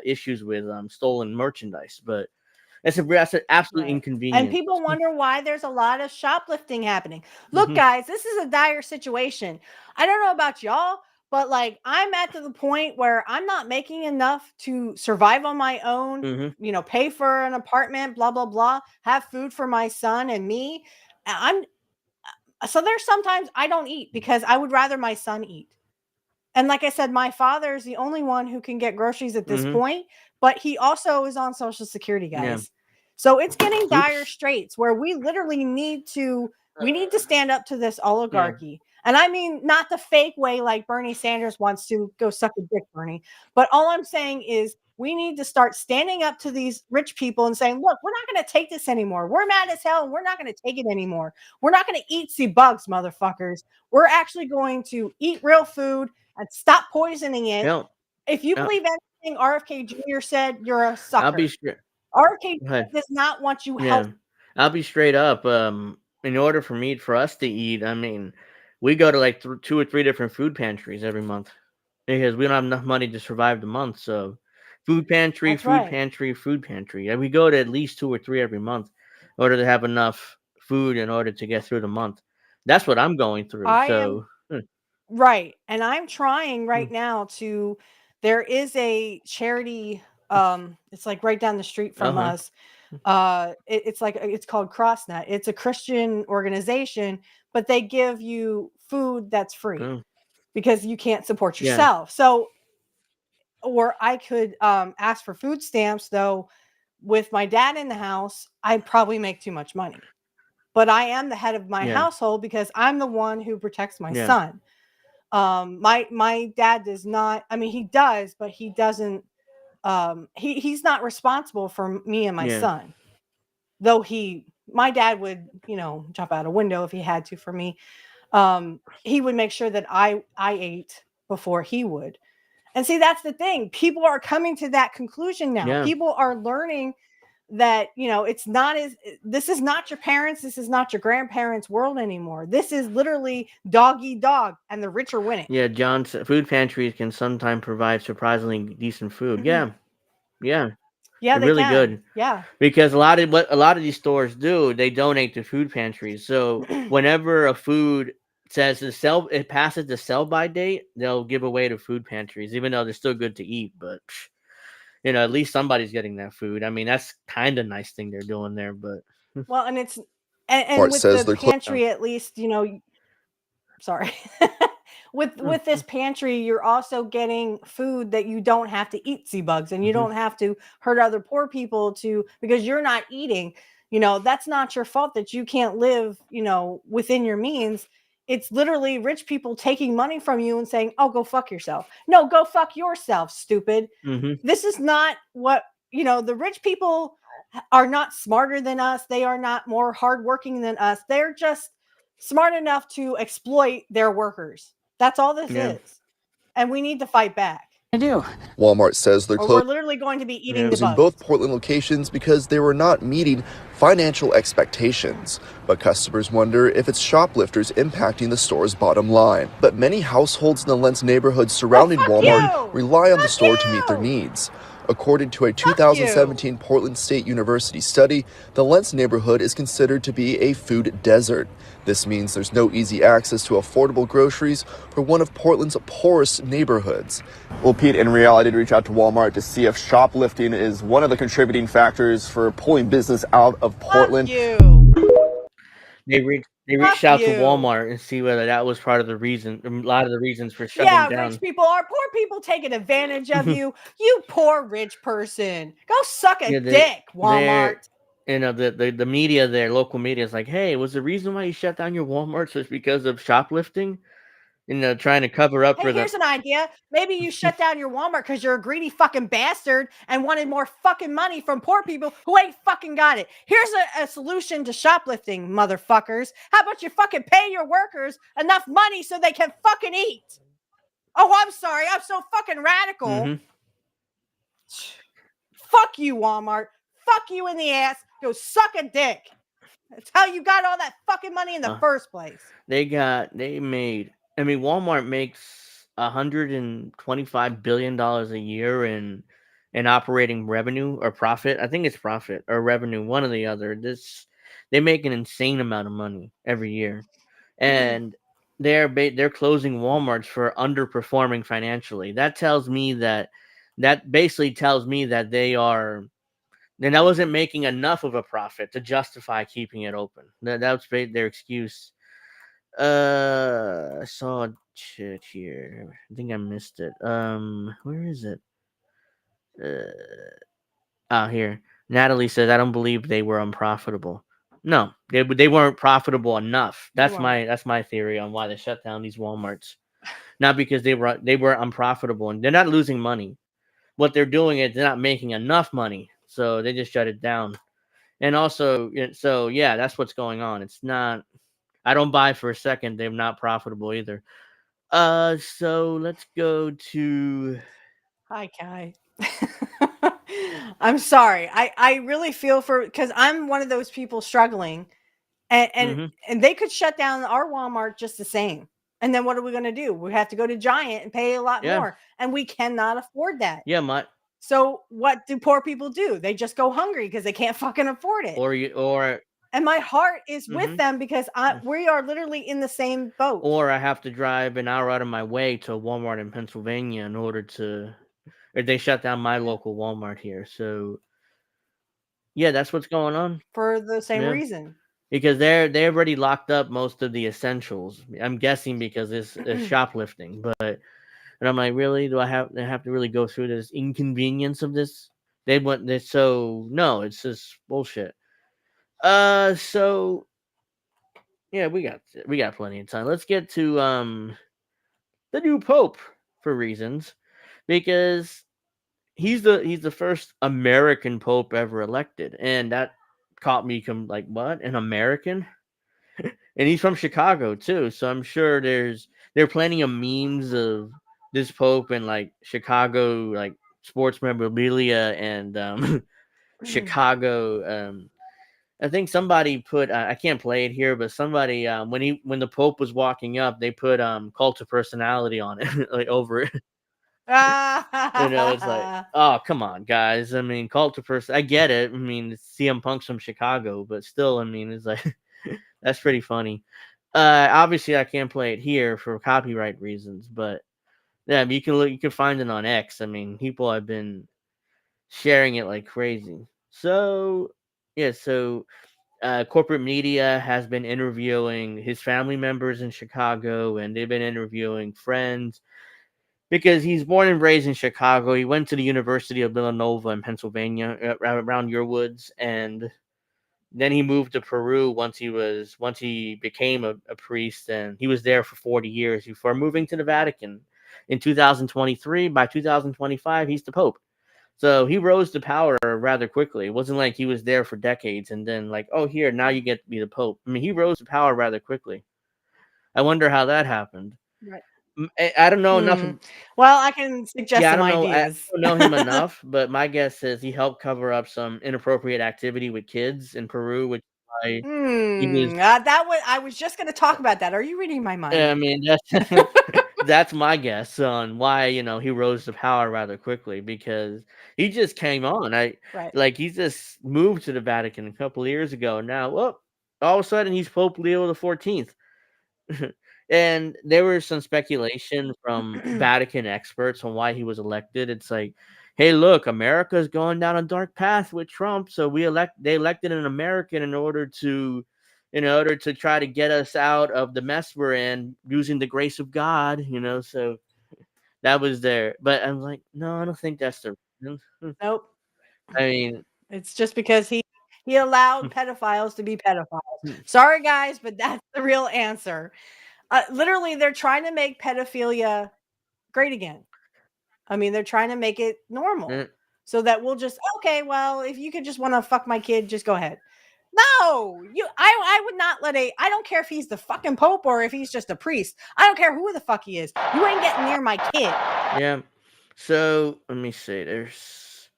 issues with stolen merchandise, but that's an absolute Right. inconvenience. And people wonder why there's a lot of shoplifting happening. Look, guys, this is a dire situation. I don't know about y'all, but like I'm at the point where I'm not making enough to survive on my own, you know, pay for an apartment, blah, blah, blah, have food for my son and me. So there's sometimes I don't eat because I would rather my son eat. And like I said, my father is the only one who can get groceries at this point, but he also is on Social Security, guys. Yeah. So it's getting dire straits where we literally need to stand up to this oligarchy. And I mean, not the fake way like Bernie Sanders wants to go suck a dick, Bernie. But all I'm saying is we need to start standing up to these rich people and saying, look, we're not going to take this anymore. We're mad as hell and we're not going to take it anymore. We're not going to eat sea bugs, motherfuckers. We're actually going to eat real food and stop poisoning it. If you believe anything RFK Jr. said, you're a sucker. I'll be straight. RFK Jr. does not want you healthy. I'll be straight up. In order for us to eat, I mean, we go to like 2 or 3 different food pantries every month because we don't have enough money to survive the month. So, food pantry, food pantry. And we go to at least 2 or 3 every month in order to have enough food in order to get through the month. That's what I'm going through. Right. And I'm trying right now there is a charity, it's like right down the street from us. It's called CrossNet. It's a Christian organization, but they give you food that's free because you can't support yourself. So, or I could ask for food stamps, though. With my dad in the house, I'd probably make too much money. But I am the head of my household because I'm the one who protects my son. My dad does not, I mean, he does, but he doesn't, he's not responsible for me and my son. Though my dad would, you know, jump out a window if he had to for me. He would make sure that I ate before he would. And see, that's the thing. People are coming to that conclusion now. People are learning that, you know, this is not your parents, this is not your grandparents' world anymore. This is literally dog eat dog, and the rich are winning. Yeah, John's food pantries can sometimes provide surprisingly decent food. Yeah, they're really good. Yeah, because a lot of these stores do, they donate to food pantries. So whenever a food says it passes the sell by date, they'll give away to food pantries, even though they're still good to eat. But you know, at least somebody's getting that food. I mean, that's kind of nice thing they're doing there. But well, and it's and with the pantry, at least, you know, sorry. With this pantry, you're also getting food that you don't have to eat sea bugs, and you don't have to hurt other poor people because you're not eating. You know, that's not your fault that you can't live, you know, within your means. It's literally rich people taking money from you and saying, oh, go fuck yourself. No, go fuck yourself, stupid. This is not what, you know, the rich people are not smarter than us. They are not more hardworking than us. They're just smart enough to exploit their workers. That's all this is. And we need to fight back. I do. Walmart says they're we're literally going to be eating the bugs. In both Portland locations because they were not meeting financial expectations. But customers wonder if it's shoplifters impacting the store's bottom line. But many households in the Lentz neighborhood surrounding Walmart rely on the store to meet their needs. According to a 2017 Portland State University study, the Lentz neighborhood is considered to be a food desert. This means there's no easy access to affordable groceries for one of Portland's poorest neighborhoods. Well, Pete, in reality, I did reach out to Walmart to see if shoplifting is one of the contributing factors for pulling business out of Portland. Fuck you. They reached Fuck out to you. Walmart and see whether that was part of the reason, a lot of the reasons for shutting Yeah, down. rich people are poor people taking advantage of you. You poor rich person. Go suck a Yeah, dick, Walmart. the media there, local media is like, hey, was the reason why you shut down your Walmarts was because of shoplifting? Trying to cover up Hey, for the. here's an idea. Maybe you shut down your Walmart because you're a greedy fucking bastard and wanted more fucking money from poor people who ain't fucking got it. Here's a solution to shoplifting, motherfuckers. How about you fucking pay your workers enough money so they can fucking eat? Oh, I'm sorry. I'm so fucking radical. Mhm. Fuck you, Walmart. Fuck you in the ass. Go suck a dick. That's how you got all that fucking money in the first place. Walmart makes $125 billion a year in operating revenue or profit. I think it's profit or revenue, one or the other. They make an insane amount of money every year, and they're closing Walmarts for underperforming financially. That basically tells me that they wasn't making enough of a profit to justify keeping it open. That was their excuse. I saw a shit here. I think I missed it. Where is it? Here. Natalie says, I don't believe they were unprofitable. No, they weren't profitable enough. That's my theory on why they shut down these Walmarts. Not because they were unprofitable, and they're not losing money. What they're doing is they're not making enough money, so they just shut it down. And also, so yeah, that's what's going on. It's not. I don't buy for a second they're not profitable either. So let's go to. Hi, Kai. I'm sorry. I really feel for because I'm one of those people struggling, and they could shut down our Walmart just the same. And then what are we going to do? We have to go to Giant and pay a lot more, and we cannot afford that. Yeah, So what do poor people do? They just go hungry because they can't fucking afford it. And my heart is with them because we are literally in the same boat. Or I have to drive an hour out of my way to a Walmart in Pennsylvania in order to. Or they shut down my local Walmart here. So yeah, that's what's going on. For the same reason. Because they already locked up most of the essentials. I'm guessing because it's shoplifting. And I'm like, really? Do I have to really go through this inconvenience of this? They want this, so no, it's just bullshit. So yeah, we got plenty of time. Let's get to the new Pope for reasons, because he's the first American Pope ever elected, and that caught me like, what, an American? And he's from Chicago too, so I'm sure there are plenty of memes of this Pope and like Chicago like sports memorabilia and Chicago. I think somebody put I can't play it here, but somebody when the Pope was walking up, they put Cult of Personality on it like over it. It's like, oh, come on, guys. I mean, Cult of Person. I get it. I mean, CM Punk's from Chicago, but still, I mean, it's like that's pretty funny. Obviously, I can't play it here for copyright reasons, but yeah, you can find it on X. I mean, people have been sharing it like crazy. So yeah, corporate media has been interviewing his family members in Chicago, and they've been interviewing friends. Because he's born and raised in Chicago. He went to the University of Villanova in Pennsylvania, around your woods, and then he moved to Peru once he became a priest, and he was there for 40 years before moving to the Vatican in 2023. By 2025, he's the Pope. So he rose to power rather quickly. It wasn't like he was there for decades and then like, oh, here, now you get to be the Pope. I mean, he rose to power rather quickly. I wonder how that happened. Right. I don't know enough. Well, I can suggest some ideas. I don't know him enough, but my guess is he helped cover up some inappropriate activity with kids in Peru, which is why he was. I was just going to talk about that. Are you reading my mind? I mean, that's my guess on why he rose to power rather quickly, because he just came on. Like he just moved to the Vatican a couple of years ago. Now, all of a sudden he's Pope Leo the 14th. And there was some speculation from Vatican experts on why he was elected. It's like, hey, look, America's going down a dark path with Trump, so they elected an American in order to, in order to try to get us out of the mess we're in using the grace of God, so that was there. But I'm like, no, I don't think that's the reason. Nope. I mean, it's just because he allowed pedophiles to be pedophiles. Sorry, guys, but that's the real answer. Literally, they're trying to make pedophilia great again. I mean, they're trying to make it normal so that we'll just, okay, well, if you could just want to fuck my kid, just go ahead. No, I would not let I don't care if he's the fucking Pope or if he's just a priest. I don't care who the fuck he is. You ain't getting near my kid. Yeah. So let me see. There's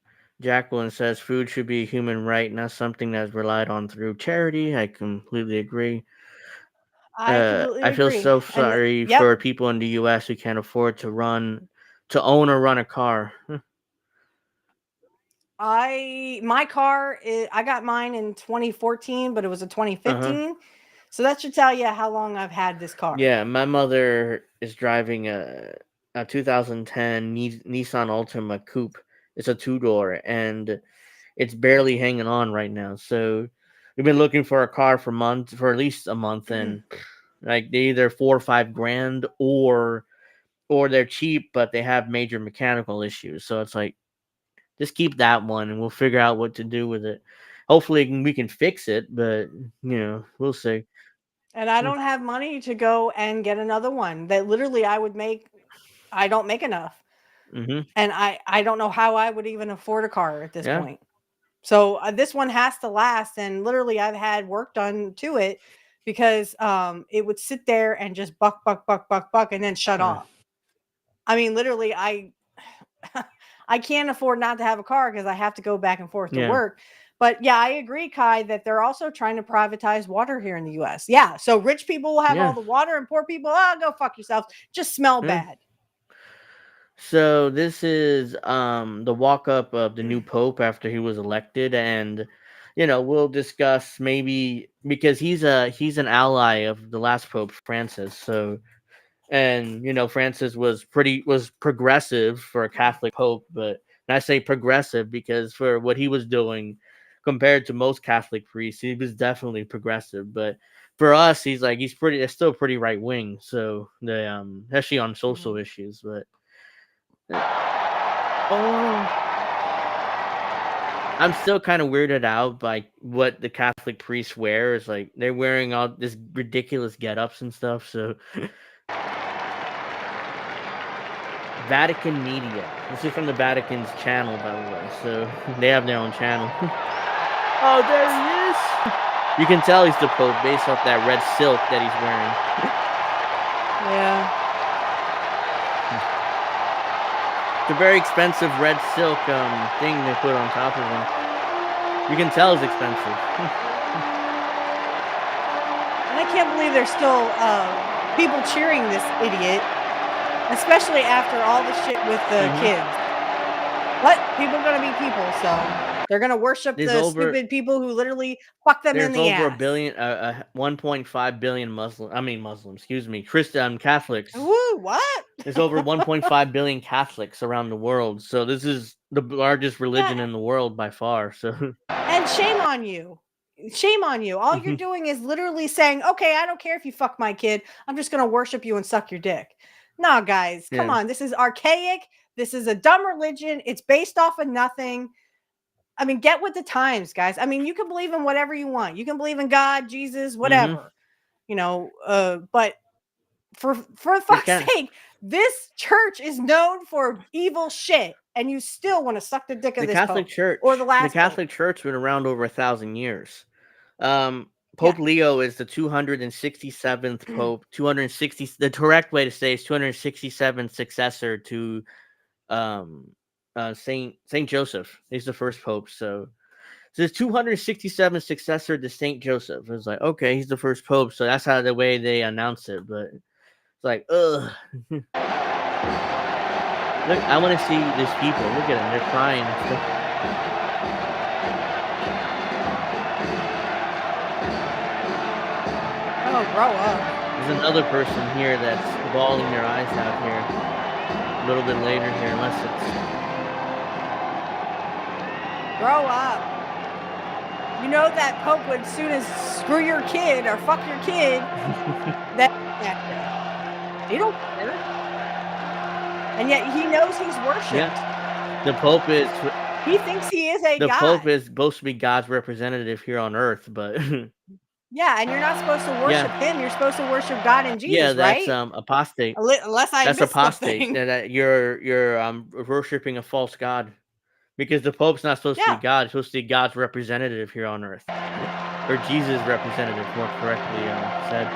Jacqueline says food should be a human right, not something that's relied on through charity. I completely agree. I completely I feel agree. so sorry for people in the U.S. who can't afford to own or run a car. My car, I got mine in 2014, but it was a 2015. So that should tell you how long I've had this car. Yeah, my mother is driving a 2010 Nissan Altima Coupe. It's a 2-door, and it's barely hanging on right now. So we've been looking for a car for at least a month, and like they either $4 or $5 grand, or they're cheap but they have major mechanical issues. So it's like, just keep that one, and we'll figure out what to do with it. Hopefully we can fix it, but we'll see. And I don't have money to go and get another one that literally I don't make enough. And I don't know how I would even afford a car at this point. So this one has to last. And literally I've had work done to it because it would sit there and just buck, and then shut off. I mean, literally I can't afford not to have a car because I have to go back and forth to work. But yeah, I agree, Kai, that they're also trying to privatize water here in the U.S. Yeah, so rich people will have all the water, and poor people, go fuck yourself. Just smell bad. So this is the walk-up of the new Pope after he was elected, and we'll discuss maybe, because he's an ally of the last Pope, Francis. So, and Francis was progressive for a Catholic Pope, but I say progressive because for what he was doing compared to most Catholic priests, he was definitely progressive. But for us, he's still pretty right wing. So especially on social issues. But I'm still kind of weirded out by what the Catholic priests wear. Is like they're wearing all this ridiculous get-ups and stuff. So Vatican Media. This is from the Vatican's channel, by the way. So they have their own channel. Oh, there he is. You can tell he's the Pope based off that red silk that he's wearing. Yeah. It's a very expensive red silk thing they put on top of him. You can tell it's expensive. And I can't believe there's still people cheering this idiot, especially after all the shit with the kids. But people are going to be people, so they're going to worship stupid people who literally fuck them in the ass. There's over 1.5 billion Muslims, Catholics. Woo, what? There's over 1.5 billion Catholics around the world. So this is the largest religion in the world by far. So, and shame on you. Shame on you. All you're doing is literally saying, okay, I don't care if you fuck my kid. I'm just going to worship you and suck your dick. No, guys, come on. This is archaic. This is a dumb religion. It's based off of nothing. I mean, get with the times, guys. I mean, you can believe in whatever you want. You can believe in God, Jesus, whatever, but for fuck's sake, this church is known for evil shit, and you still want to suck the dick of this Catholic Church or the last. The Catholic Church been around over 1,000 years. Pope Leo is the 267th Pope. 260. The correct way to say is 267th successor to Saint Joseph. He's the first Pope. So there's 267th successor to Saint Joseph. It's like, okay, he's the first Pope, so that's how the way they announce it. But it's like, ugh. Look, I want to see these people. Look at them; they're crying and stuff. Oh, grow up. There's another person here that's bawling their eyes out here. A little bit later here, unless it's... Grow up. You know that Pope would, as soon as screw your kid or fuck your kid, that he don't care. And yet he knows he's worshipped. Yeah. The Pope is He thinks he is a the god. Pope is supposed to be God's representative here on earth, but yeah, and you're not supposed to worship him. You're supposed to worship God and Jesus, that's right? apostate. Unless I That's missed apostate. something. That you're worshiping a false god, because the Pope's not supposed to be God. He's supposed to be God's representative here on earth, or Jesus' representative, more correctly said.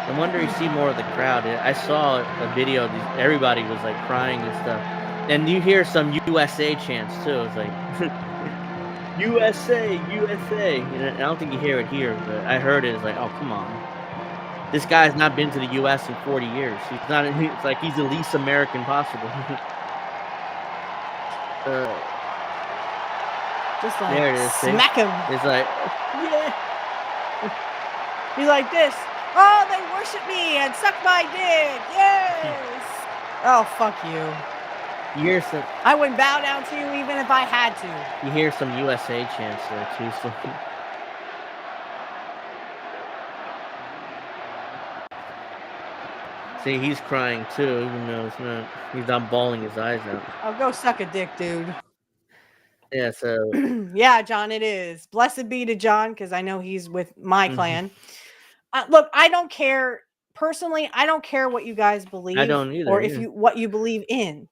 No wonder you see more of the crowd. I saw a video. Everybody was like crying and stuff, and you hear some USA chants too. It's like USA, USA. And I don't think you hear it here, but I heard it. It's like, oh, come on. This guy's not been to the U.S. in 40 years. He's not. It's like he's the least American possible. Just like there it is. smack him. It's like, yeah. He's like this. Oh, they worship me and suck my dick. Yes. Oh, fuck you. You hear some. I wouldn't bow down to you even if I had to. You hear some USA chants there too. So. See, he's crying too, even though it's not. He's not bawling his eyes out. Oh, go suck a dick, dude. Yeah. So. Yeah, John, it is. Blessed be to John, because I know he's with my clan. Look, I don't care personally. I don't care what you guys believe. I don't either. Or if what you believe in.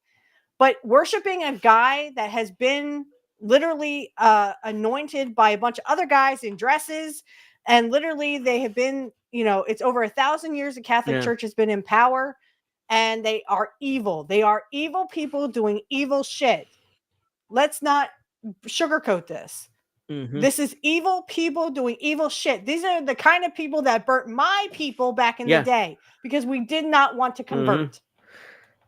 But worshiping a guy that has been literally anointed by a bunch of other guys in dresses, and literally they have been, it's over 1,000 years the Catholic Church has been in power, and they are evil. They are evil people doing evil shit. Let's not sugarcoat this. This is evil people doing evil shit. These are the kind of people that burnt my people back in the day because we did not want to convert.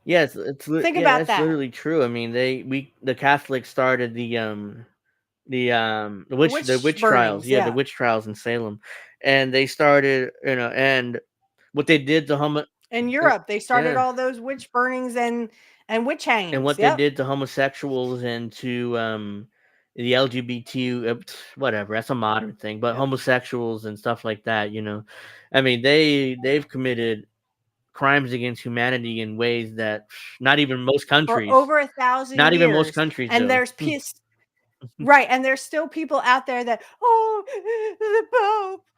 Yes, it's think about that. Literally true. I mean, the Catholics started the witch trials. Yeah, the witch trials in Salem, and they started, and what they did to in Europe, they started all those witch burnings and witch hangings, and what they did to homosexuals and to the LGBT, whatever. That's a modern thing, but homosexuals and stuff like that. I mean, they've committed crimes against humanity in ways that not even most countries. For over 1,000 not years. even most countries. And there's right, and there's still people out there that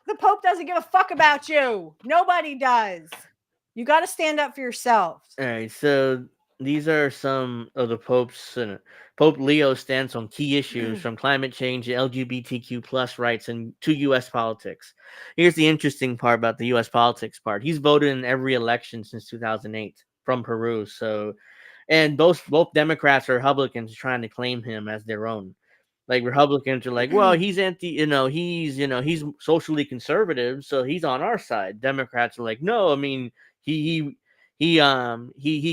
the Pope doesn't give a fuck about you. Nobody does. You got to stand up for yourself. All right, so these are some of the Pope's. Pope Leo stands on key issues from climate change to LGBTQ plus rights and to U.S. politics. Here's the interesting part about the U.S. politics part. He's voted in every election since 2008 from Peru. So, and both Democrats or Republicans are trying to claim him as their own. Like Republicans are like, well, he's he's socially conservative, so he's on our side. Democrats are like, no, I mean, he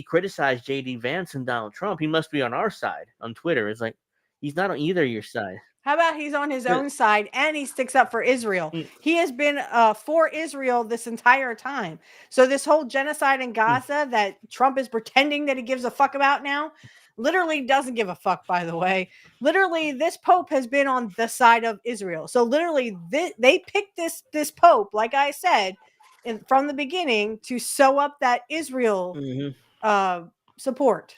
criticized J.D. Vance and Donald Trump. He must be on our side on Twitter. It's like he's not on either of your side. How about he's on his own side and he sticks up for Israel? He has been for Israel this entire time. So this whole genocide in Gaza that Trump is pretending that he gives a fuck about now, literally doesn't give a fuck, by the way. Literally, this Pope has been on the side of Israel. So literally, they picked this Pope, like I said, from the beginning to sew up that Israel support.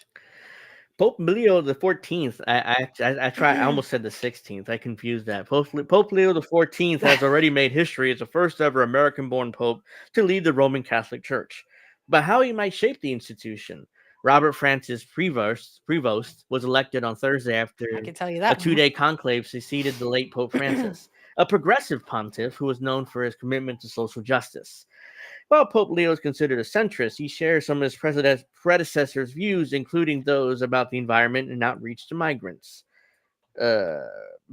Pope Leo the 14th. I almost said the 16th. I confused that. Pope Leo the 14th has already made history as the first ever American-born Pope to lead the Roman Catholic Church. But how he might shape the institution. Robert Francis Prevost was elected on Thursday after I can tell you that a 2-day conclave succeeded the late Pope Francis, a progressive pontiff who was known for his commitment to social justice. While Pope Leo is considered a centrist, he shares some of his predecessors' views, including those about the environment and outreach to migrants.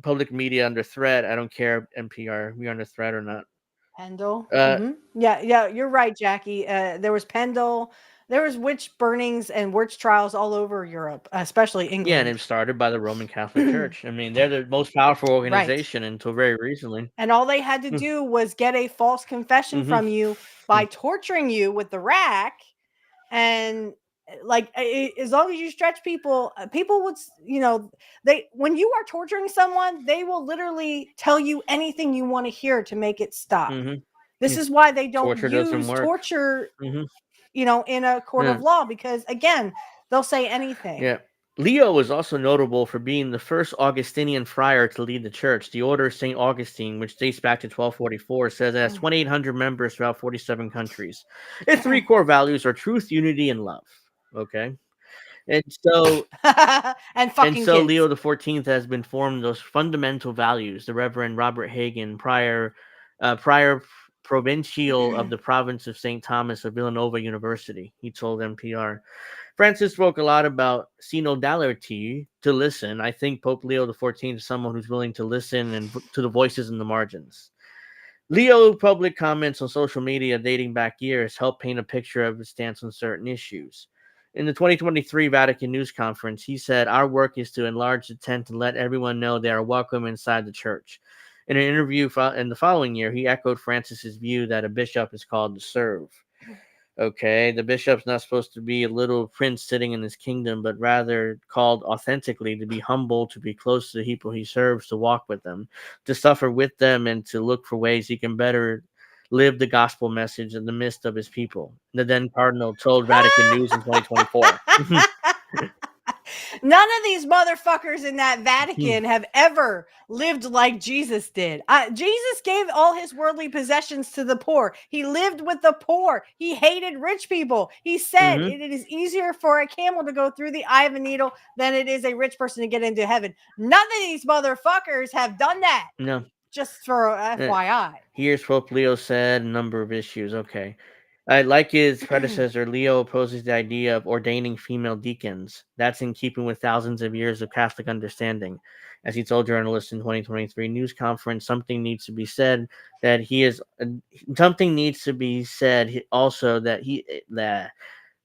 Public media under threat. I don't care, NPR, we under threat or not. Pendle. Yeah, you're right, Jackie. There was Pendle. There was witch burnings and witch trials all over Europe, especially England. Yeah, and it started by the Roman Catholic Church. I mean, they're the most powerful organization until very recently. And all they had to do was get a false confession from you by torturing you with the rack, and as long as you stretch people, people would, when you are torturing someone, they will literally tell you anything you want to hear to make it stop. This is why they don't use torture, in a court of law, because again, they'll say anything. Yeah. Leo was also notable for being the first Augustinian friar to lead the church. The Order of St. Augustine, which dates back to 1244, says it has 2,800 members throughout 47 countries. Its three core values are truth, unity, and love. Okay. And so, Leo the 14th has been formed those fundamental values. The Reverend Robert Hagen, prior provincial of the province of St. Thomas of Villanova University, he told NPR. Francis spoke a lot about synodality, to listen. I think Pope Leo XIV is someone who's willing to listen and to the voices in the margins. Leo's public comments on social media dating back years help paint a picture of his stance on certain issues. In the 2023 Vatican News Conference, he said, "Our work is to enlarge the tent and let everyone know they are welcome inside the church." In an interview in the following year, he echoed Francis's view that a bishop is called to serve. Okay, the bishop's not supposed to be a little prince sitting in his kingdom, but rather called authentically to be humble, to be close to the people he serves, to walk with them, to suffer with them, and to look for ways he can better live the gospel message in the midst of his people. The then Cardinal told Vatican News in 2024. None of these motherfuckers in that Vatican have ever lived like Jesus did. Jesus gave all his worldly possessions to the poor. He lived with the poor. He hated rich people. He said it is easier for a camel to go through the eye of a needle than it is a rich person to get into heaven. None of these motherfuckers have done that. No. Just for FYI. Here's Pope Leo said a number of issues. Okay. Like his predecessor, Leo opposes the idea of ordaining female deacons. That's in keeping with thousands of years of Catholic understanding. As he told journalists in 2023 news conference, something needs to be said that something needs to be said also that that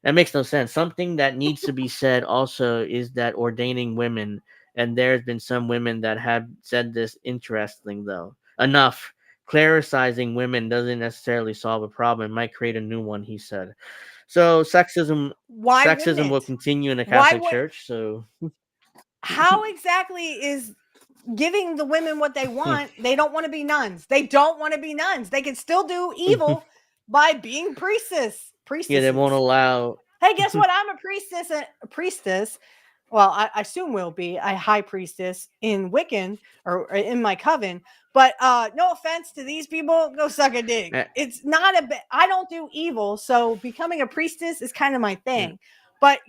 makes no sense. Something that needs to be said also is that ordaining women, and there's been some women that have said this. Interesting though. Enough. Claricizing women doesn't necessarily solve a problem. It might create a new one, he said. So sexism will continue in the Catholic Church. So how exactly is giving the women what they want? They don't want to be nuns. They don't want to be nuns. They can still do evil by being priestesses. Yeah, they won't allow. Hey, guess what? I'm a priestess. Well, I assume will be a high priestess in Wiccan or in my coven. But no offense to these people, go suck a dick. It's not I don't do evil, so becoming a priestess is kind of my thing. But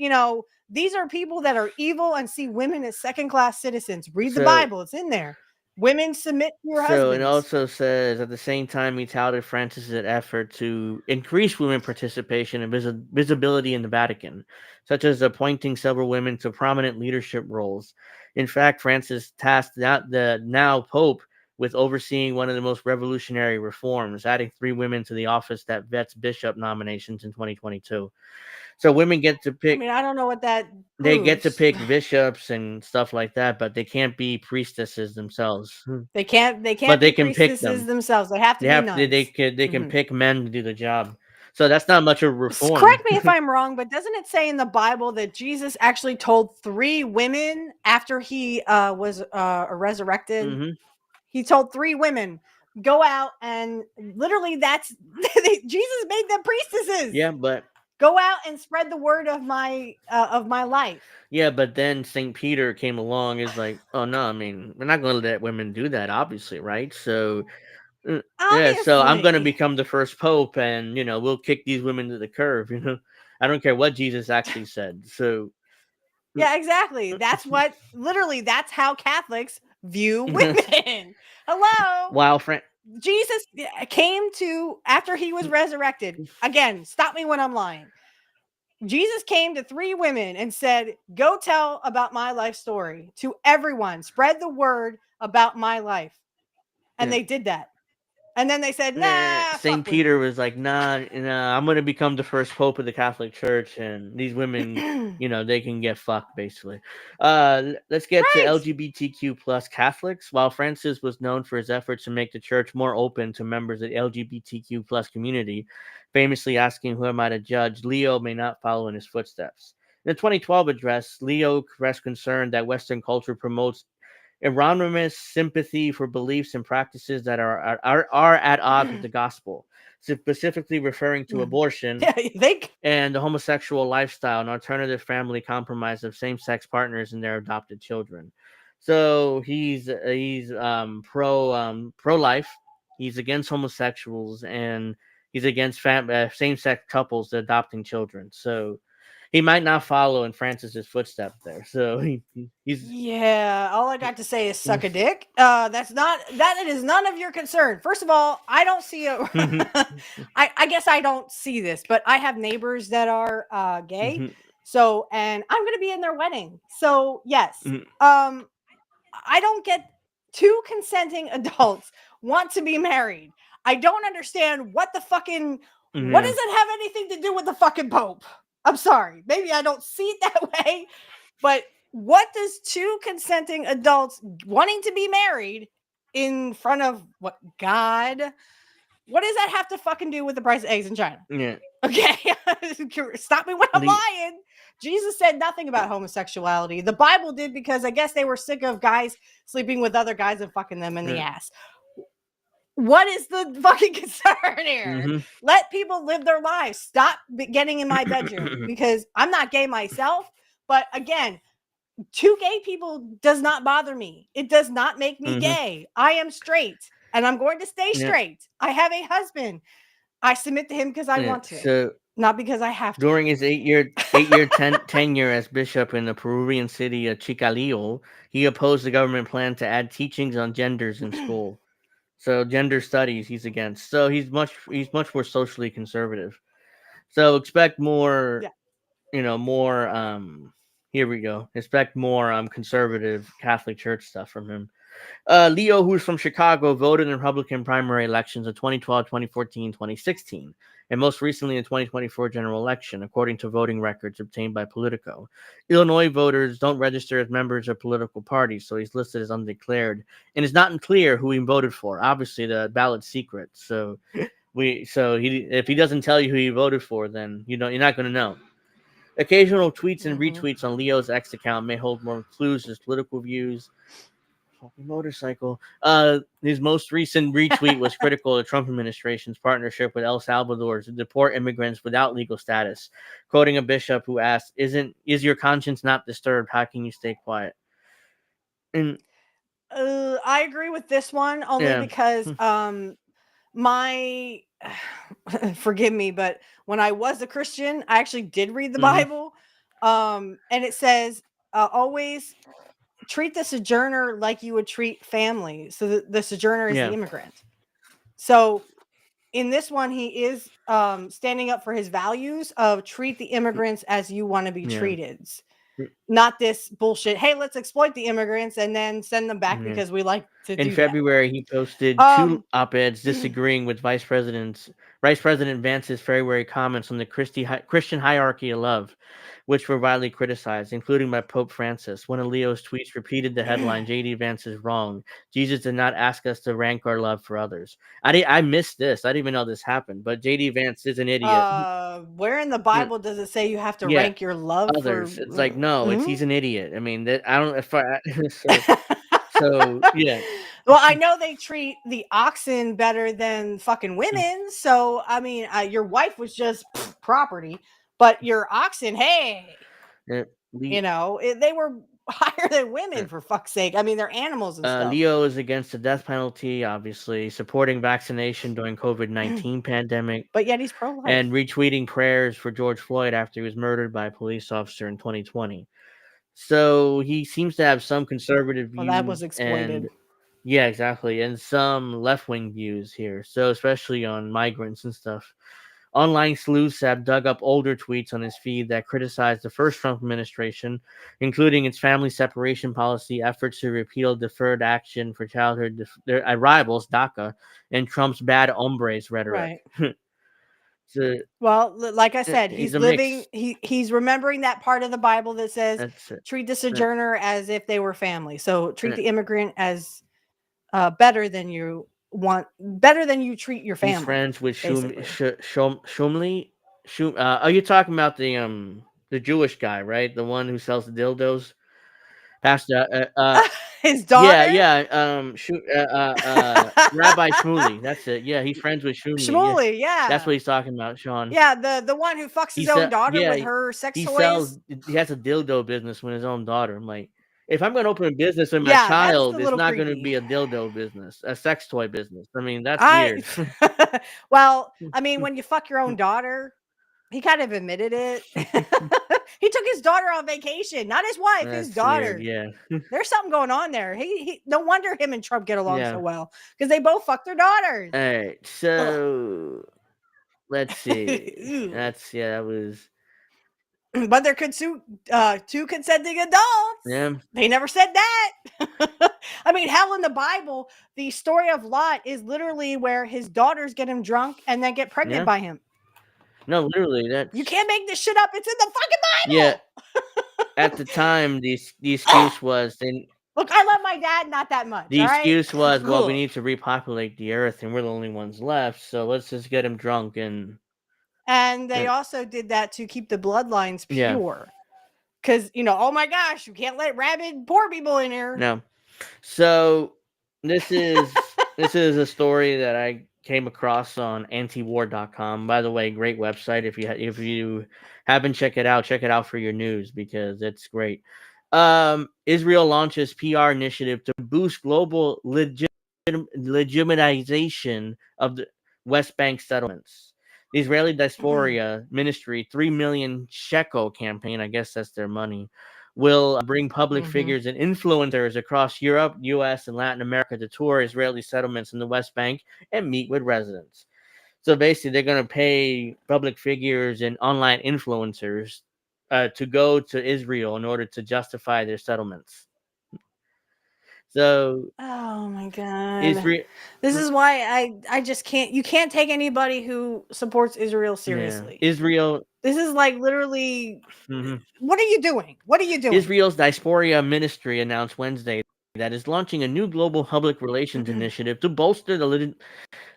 these are people that are evil and see women as second-class citizens. Read the Bible; it's in there. Women submit to your husbands. So it also says at the same time he touted Francis's effort to increase women participation and visibility in the Vatican, such as appointing several women to prominent leadership roles. In fact, Francis tasked the now Pope with overseeing one of the most revolutionary reforms, adding 3 women to the office that vets bishop nominations in 2022. So women get to pick. I mean, I don't know what that. They get to pick bishops and stuff like that, but they can't be priestesses themselves. They can't. But they can pick them themselves. They have to be nuns. They can pick men to do the job. So that's not much of a reform. Correct me if I'm wrong, but doesn't it say in the Bible that Jesus actually told 3 women after he was resurrected? He told 3 women, go out, and literally that's Jesus made them priestesses. Yeah, but go out and spread the word of my life. Yeah, but then St. Peter came along. Is like, oh no, I mean, we're not going to let women do that, obviously, right? So, yeah, so I'm going to become the first pope, and we'll kick these women to the curb. I don't care what Jesus actually said. So, yeah, exactly. That's that's how Catholics view women. Hello. Wow, Jesus came to, after he was resurrected. Again, stop me when I'm lying. Jesus came to 3 women and said, go tell about my life story to everyone. Spread the word about my life. And they did that. And then they said, nah, St. Peter was like, nah, I'm going to become the first pope of the Catholic Church, and these women, they can get fucked, basically. Let's get to LGBTQ plus Catholics. While Francis was known for his efforts to make the church more open to members of the LGBTQ plus community, famously asking who am I to judge, Leo may not follow in his footsteps. In the 2012 address, Leo expressed concern that Western culture promotes erroneous sympathy for beliefs and practices that are at odds with the gospel, specifically referring to abortion and the homosexual lifestyle and alternative family compromise of same-sex partners and their adopted children. So he's pro-life. He's against homosexuals, and he's against same-sex couples adopting children. So he might not follow in Francis's footsteps there. So he's all I got to say is suck a dick. That is none of your concern. First of all, I don't see I guess I don't see this, but I have neighbors that are gay. So, and I'm going to be in their wedding. So yes, I don't get two consenting adults want to be married. I don't understand what the fucking, what does it have anything to do with the fucking Pope? I'm sorry. Maybe I don't see it that way, but what does two consenting adults wanting to be married in front of what God? What does that have to fucking do with the price of eggs in China? Yeah. Okay. Stop me when I'm lying. Jesus said nothing about homosexuality. The Bible did, because I guess they were sick of guys sleeping with other guys and fucking them in the ass. What is the fucking concern here? Let people live their lives. Stop getting in my bedroom, because I'm not gay myself. But again, two gay people does not bother me. It does not make me gay. I am straight, and I'm going to stay straight. I have a husband. I submit to him because I want to, so not because I have to. During his eight-year tenure as bishop in the Peruvian city of Chiclayo, he opposed the government plan to add teachings on genders in school. So gender studies he's against. So he's much more socially conservative. So expect more, here we go. Expect more conservative Catholic Church stuff from him. Leo, who's from Chicago, voted in Republican primary elections in 2012, 2014, 2016, and most recently in the 2024 general election, according to voting records obtained by Politico. Illinois voters don't register as members of political parties, so he's listed as undeclared, and it's not clear who he voted for. Obviously, the ballot's secret, so if he doesn't tell you who he voted for, then you're not going to know. Occasional tweets and retweets on Leo's X account may hold more clues to his political views. Motorcycle. His most recent retweet was critical of the Trump administration's partnership with El Salvador to deport immigrants without legal status, quoting a bishop who asked, "Is your conscience not disturbed? How can you stay quiet?" And I agree with this one only because my forgive me, but when I was a Christian, I actually did read the Bible, and it says always treat the sojourner like you would treat family. So the sojourner is the immigrant. So in this one, he is standing up for his values of treat the immigrants as you want to be treated. Not this bullshit. Hey, let's exploit the immigrants and then send them back because we like to do in February, he posted two op-eds disagreeing with Vice President Vance's February comments on the Christian hierarchy of love, which were widely criticized, including by Pope Francis. One of Leo's tweets repeated the headline, "J.D. Vance is wrong. Jesus did not ask us to rank our love for others." I missed this. I didn't even know this happened, but J.D. Vance is an idiot. Where in the Bible does it say you have to rank your love others? for It's like, no, he's an idiot. I mean, that I don't. If I so yeah. Well, I know they treat the oxen better than fucking women. So I mean, your wife was just property, but your oxen, hey, they were higher than women, for fuck's sake. I mean, they're animals and stuff. Leo is against the death penalty, obviously supporting vaccination during COVID-19 pandemic, but yet he's pro-life and retweeting prayers for George Floyd after he was murdered by a police officer in 2020. So he seems to have some conservative views. Well, that was exploited. Yeah, exactly, and some left-wing views here. So especially on migrants and stuff. Online sleuths have dug up older tweets on his feed that criticized the first Trump administration, including its family separation policy, efforts to repeal deferred action for childhood rivals, DACA, and Trump's bad hombres rhetoric. Right. So, well, like I said, he's he's a living. mix. He's remembering that part of the Bible that says, That's it. "Treat the sojourner as if they were family." So treat Yeah. the immigrant as better than you treat your family. He's friends with basically. Shumley. Are you talking about the Jewish guy, right? The one who sells the dildos? Pastor, His daughter. yeah. Rabbi Shmuley. That's it. Yeah, he's friends with Shmuley. Yeah, Shmuley, that's what yeah. he's talking about, Sean. Yeah, the one who fucks his own daughter with her sex he toys. sells. He has a dildo business with his own daughter. I'm like, if I'm going to open a business with my Yeah, that's a child, it's little not going to creepy. be a dildo business, a sex toy business. I mean, that's I weird. well, I mean, when you fuck your own daughter, he kind of admitted it. He took his daughter on vacation, not his wife, his That's daughter. weird, yeah. There's something going on there. He no wonder him and Trump get along Yeah. so well because they both fuck their daughters. All right, so let's see. Ew. That was. But there could two consenting adults. Yeah. They never said that. I mean, hell, in the Bible, the story of Lot is literally where his daughters get him drunk and then get pregnant Yeah. by him. No, literally, that. You can't make this shit up. It's in the fucking Bible. Yeah. At the time, the excuse was Look, I love my dad not that much. the all right? excuse was, well, we Cool. need to repopulate the earth, and we're the only ones left, so let's just get him drunk and. And they also did that to keep the bloodlines Yeah. pure. Because, oh my gosh, you can't let rabid poor people in here. No. So this is a story that I came across on antiwar.com. By the way, great website. If you haven't checked it out for your news because it's great. Israel launches PR initiative to boost global legitimization of the West Bank settlements. The Israeli Diaspora Ministry 3 million shekel campaign, I guess that's their money, will bring public figures and influencers across Europe, U.S., and Latin America to tour Israeli settlements in the West Bank and meet with residents. So basically, they're going to pay public figures and online influencers to go to Israel in order to justify their settlements. So, oh my god, this is why I just can't. You can't take anybody who supports Israel seriously. Yeah. Israel. This is like literally. What are you doing? What are you doing? Israel's Diaspora Ministry announced Wednesday that is launching a new global public relations initiative to bolster the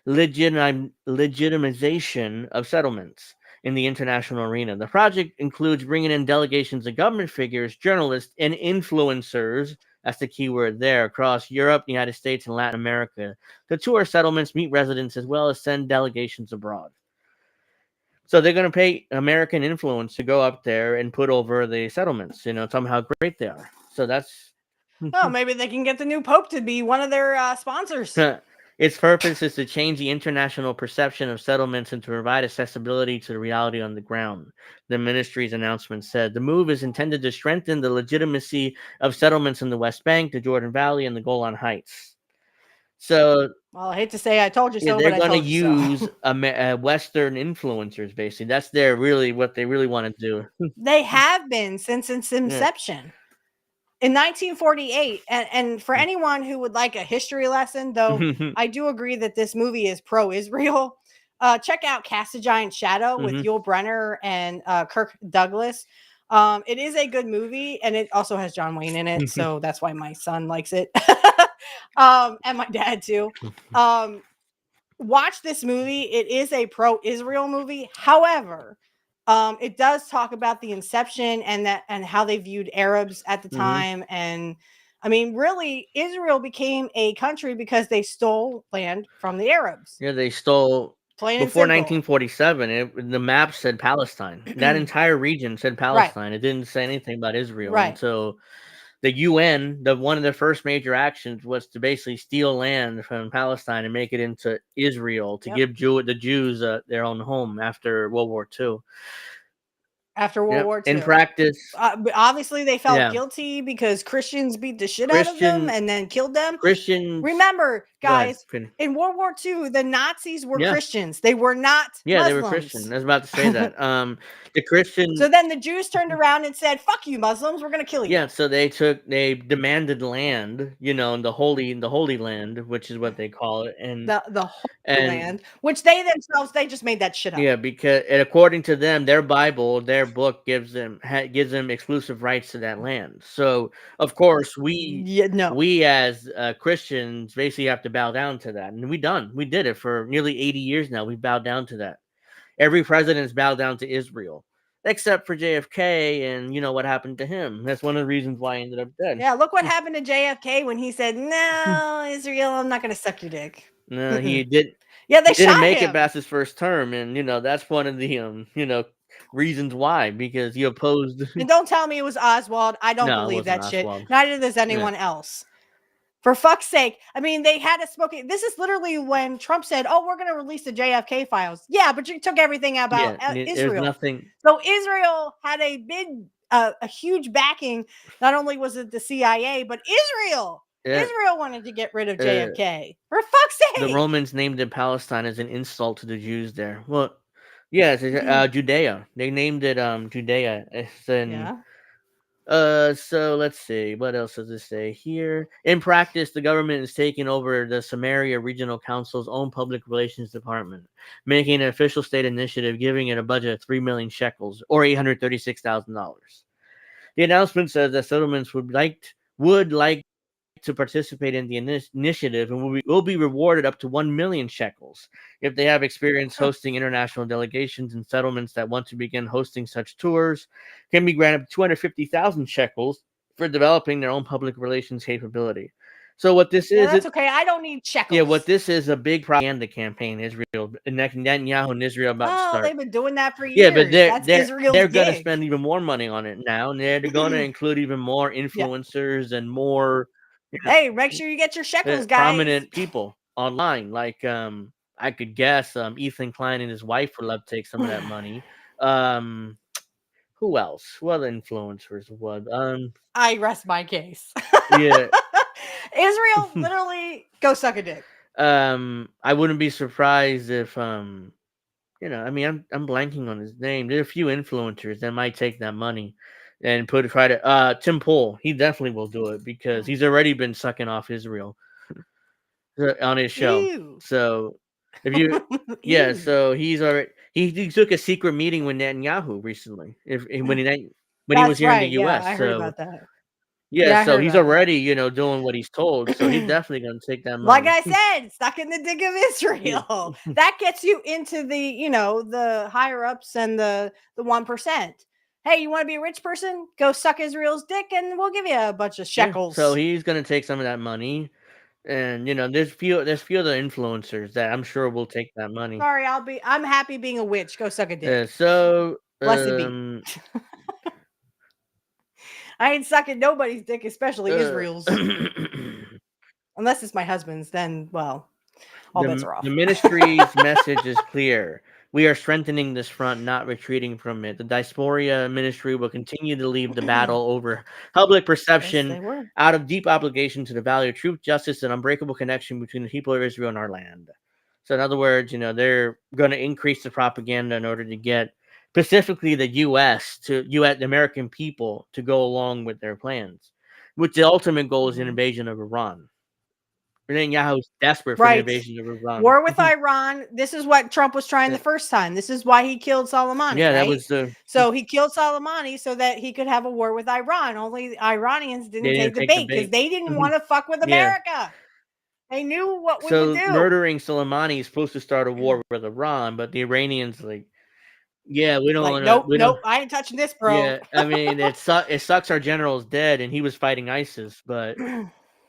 legitimization of settlements in the international arena. The project includes bringing in delegations of government figures, journalists, and influencers. That's the key word there, across Europe, the United States, and Latin America to tour settlements, meet residents, as well as send delegations abroad. So they're going to pay American influence to go up there and put over the settlements, tell them how great they are. So that's... Oh, maybe they can get the new Pope to be one of their sponsors. Its purpose is to change the international perception of settlements and to provide accessibility to the reality on the ground. The ministry's announcement said the move is intended to strengthen the legitimacy of settlements in the West Bank, the Jordan Valley, and the Golan Heights. So, well, I hate to say I told you so, they're but going to use Western influencers, basically. That's what they really want to do. They have been since its inception. In 1948, and for anyone who would like a history lesson, though, I do agree that this movie is pro-Israel. Check out Cast a Giant Shadow with Yul Brynner and Kirk Douglas. It is a good movie, and it also has John Wayne in it, so that's why my son likes it, and my dad too. Watch this movie. It is a pro-Israel movie. However, it does talk about the inception and how they viewed Arabs at the time. And I mean, really, Israel became a country because they stole land from the Arabs. Yeah, they stole before 1947. The map said Palestine. That entire region said Palestine. Right. It didn't say anything about Israel until the UN. One of their first major actions was to basically steal land from Palestine and make it into Israel to give the Jews their own home after World War II. after World War II. In practice, but obviously they felt Yeah. guilty because Christians beat the shit out of them and then killed them. Christians. Remember, Go ahead, guys, finish. in World War II, the Nazis were Yeah. Christians. They were not Yeah, Muslims. they were Christian. I was about to say that. The Christian. So then the Jews turned around and said, "Fuck you, Muslims. We're gonna kill you." Yeah, so they demanded land, in the Holy Land, which is what they call it, and the Holy Land, which they just made that shit up. Yeah, because according to them, their Bible, their book gives them exclusive rights to that land. So of course we as Christians basically have to bow down to that, and we did it for nearly 80 years now. We bowed down to that. Every president's bowed down to Israel, except for JFK, and what happened to him. That's one of the reasons why he ended up dead. Yeah, look what happened to JFK when he said, "No, Israel, I'm not going to suck your dick." No, he did. Yeah, they he didn't shot make him. it past his first term, and that's one of the reasons why, because he opposed. And don't tell me it was Oswald. I don't No, it believe wasn't that shit. Oswald. Neither does anyone else. For fuck's sake. I mean, they had a smoking. This is literally when Trump said, "Oh, we're going to release the JFK files." Yeah, but you took everything about Israel. There's nothing. So Israel had a a huge backing. Not only was it the CIA, but Israel. Yeah. Israel wanted to get rid of JFK. For fuck's sake. The Romans named it Palestine as an insult to the Jews there. Well, yes, Judea. They named it Judea. So let's see. What else does it say here? In practice, the government is taking over the Samaria Regional Council's own public relations department, making an official state initiative, giving it a budget of 3 million shekels, or $836,000. The announcement says that settlements would like to participate in the initiative and will be rewarded up to 1 million shekels if they have experience hosting international delegations, and settlements that want to begin hosting such tours can be granted 250,000 shekels for developing their own public relations capability. So what this is, that's okay. I don't need shekels. Yeah, what this is a big propaganda campaign. Israel, Netanyahu and Israel about to start. They've been doing that for years. Yeah, but they're going to spend even more money on it now, and they're going to include even more influencers and more. Hey, make sure you get your shekels, guys. Prominent people online, like I could guess Ethan Klein and his wife would love to take some of that money. Who else? What other influencers? What? I rest my case. Yeah. Israel, literally, go suck a dick. I wouldn't be surprised if I mean, I'm blanking on his name. There are a few influencers that might take that money and try to Tim Pool. He definitely will do it because he's already been sucking off Israel on his show. Ew. So if you so he's already he took a secret meeting with Netanyahu recently. When he was here in the US. Yeah, I heard about that. Yeah, so he's already, doing what he's told. So he's definitely going to take that money. Like I said, sucking the dick of Israel. That gets you into the, the higher ups and the 1%. Hey, you want to be a rich person? Go suck Israel's dick and we'll give you a bunch of shekels. So he's going to take some of that money. And, there's few other influencers that I'm sure will take that money. Sorry, I'm happy being a witch. Go suck a dick. So blessed be. I ain't sucking nobody's dick, especially Israel's. Unless it's my husband's, then, well, all bets are off. The ministry's message is clear. We are strengthening this front, not retreating from it. The diaspora ministry will continue to lead the battle over public perception out of deep obligation to the value of truth, justice, and unbreakable connection between the people of Israel and our land. So in other words, they're going to increase the propaganda in order to get specifically the the American people to go along with their plans, which the ultimate goal is an invasion of Iran. Netanyahu's desperate for the invasion of Iran. War with Iran. This is what Trump was trying the first time. This is why he killed Soleimani. Yeah, right? that was so he killed Soleimani so that he could have a war with Iran. Only the Iranians didn't take the bait because they didn't want to fuck with America. They knew what we would do. Murdering Soleimani is supposed to start a war with Iran, but the Iranians yeah, we don't want to. Nope, I ain't touching this, bro. Yeah, I mean, it sucks our general's dead and he was fighting ISIS, but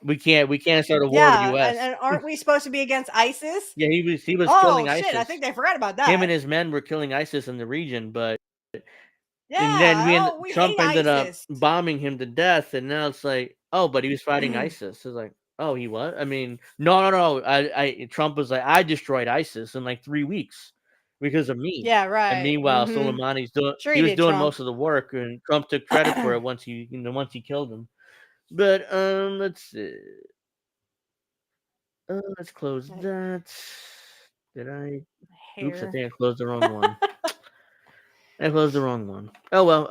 we can't start a war with the US. And aren't we supposed to be against ISIS? Yeah, he was killing ISIS. I think they forgot about that. Him and his men were killing ISIS in the region, but and then Trump ended up bombing him to death, and now it's but he was fighting ISIS. It's oh, he was? I mean, no. Trump was I destroyed ISIS in 3 weeks. because of me. Yeah, And right. meanwhile, Soleimani's doing Sure he you was did, doing Trump. most of the work, and Trump took credit for it once he killed him. But let's see. Let's close that. Did I? Oops, I Hair. think I closed the wrong one. I closed the wrong one. Oh well.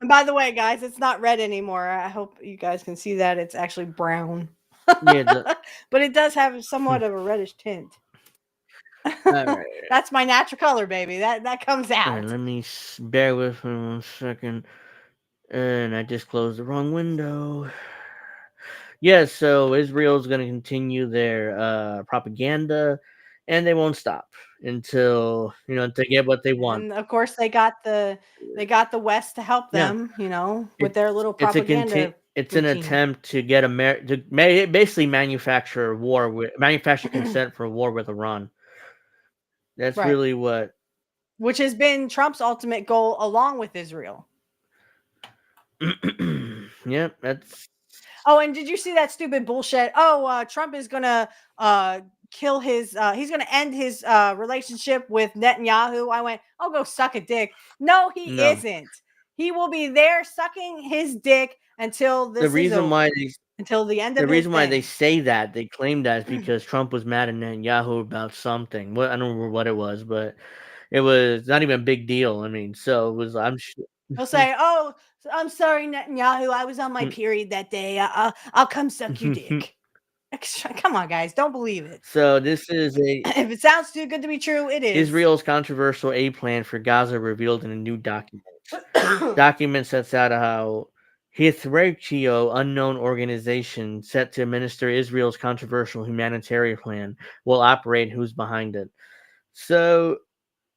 And by the way, guys, it's not red anymore. I hope you guys can see that it's actually brown. Yeah. But it does have somewhat of a reddish tint. All right. That's my natural color, baby. That comes All right. out. Let me bear with me 1 second. And I just closed the wrong window. Yeah, so Israel's going to continue their propaganda, and they won't stop until to get what they want. And of course, they got the West to help Yeah. them, with their little It's propaganda. it's an routine. attempt to get basically manufacture consent for a war with Iran. That's Right. really what. Which has been Trump's ultimate goal, along with Israel. Yep, that's. Oh, and did you see that stupid bullshit? Oh, Trump is gonna kill his. He's gonna end his relationship with Netanyahu. I went, "Oh, go suck a dick." No, he No. isn't. He will be there sucking his dick until this The reason is over. why until the end of The his reason why they thing. say that, they claim that, is because Trump was mad at Netanyahu about something. I don't remember what it was, but it was not even a big deal. I mean, so it was. I'm sure. He'll say, "Oh, I'm sorry, Netanyahu. I was on my period that day. I'll come suck your dick." Come on, guys, don't believe it. So this is If it sounds too good to be true, it is. Israel's controversial aid plan for Gaza revealed in a new document. Document sets out how Hithregio, unknown organization set to administer Israel's controversial humanitarian plan, will operate. Who's behind it? So